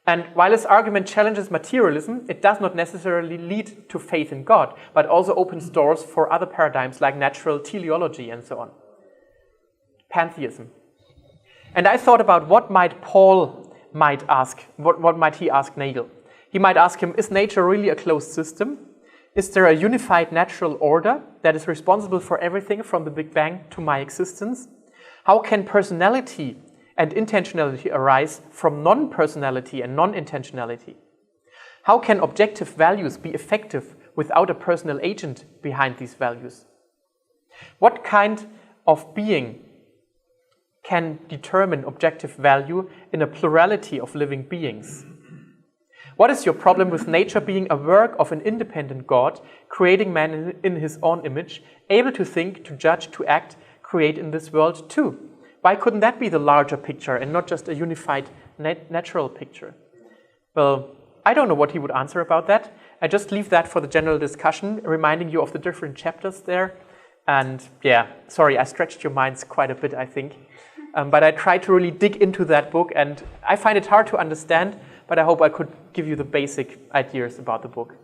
And while his argument challenges materialism, it does not necessarily lead to faith in God, but also opens doors for other paradigms like natural teleology and so on. Pantheism. And I thought about what might Paul ask, what might he ask Nagel? He might ask him, is nature really a closed system? Is there a unified natural order that is responsible for everything from the Big Bang to my existence? How can personality and intentionality arise from non-personality and non-intentionality? How can objective values be effective without a personal agent behind these values? What kind of being can determine objective value in a plurality of living beings? What is your problem with nature being a work of an independent God, creating man in his own image, able to think, to judge, to act, create in this world too? Why couldn't that be the larger picture and not just a unified natural picture? Well, I don't know what he would answer about that. I just leave that for the general discussion, reminding you of the different chapters there. And yeah, sorry, I stretched your minds quite a bit, I think. But I tried to really dig into that book, and I find it hard to understand, but I hope I could give you the basic ideas about the book.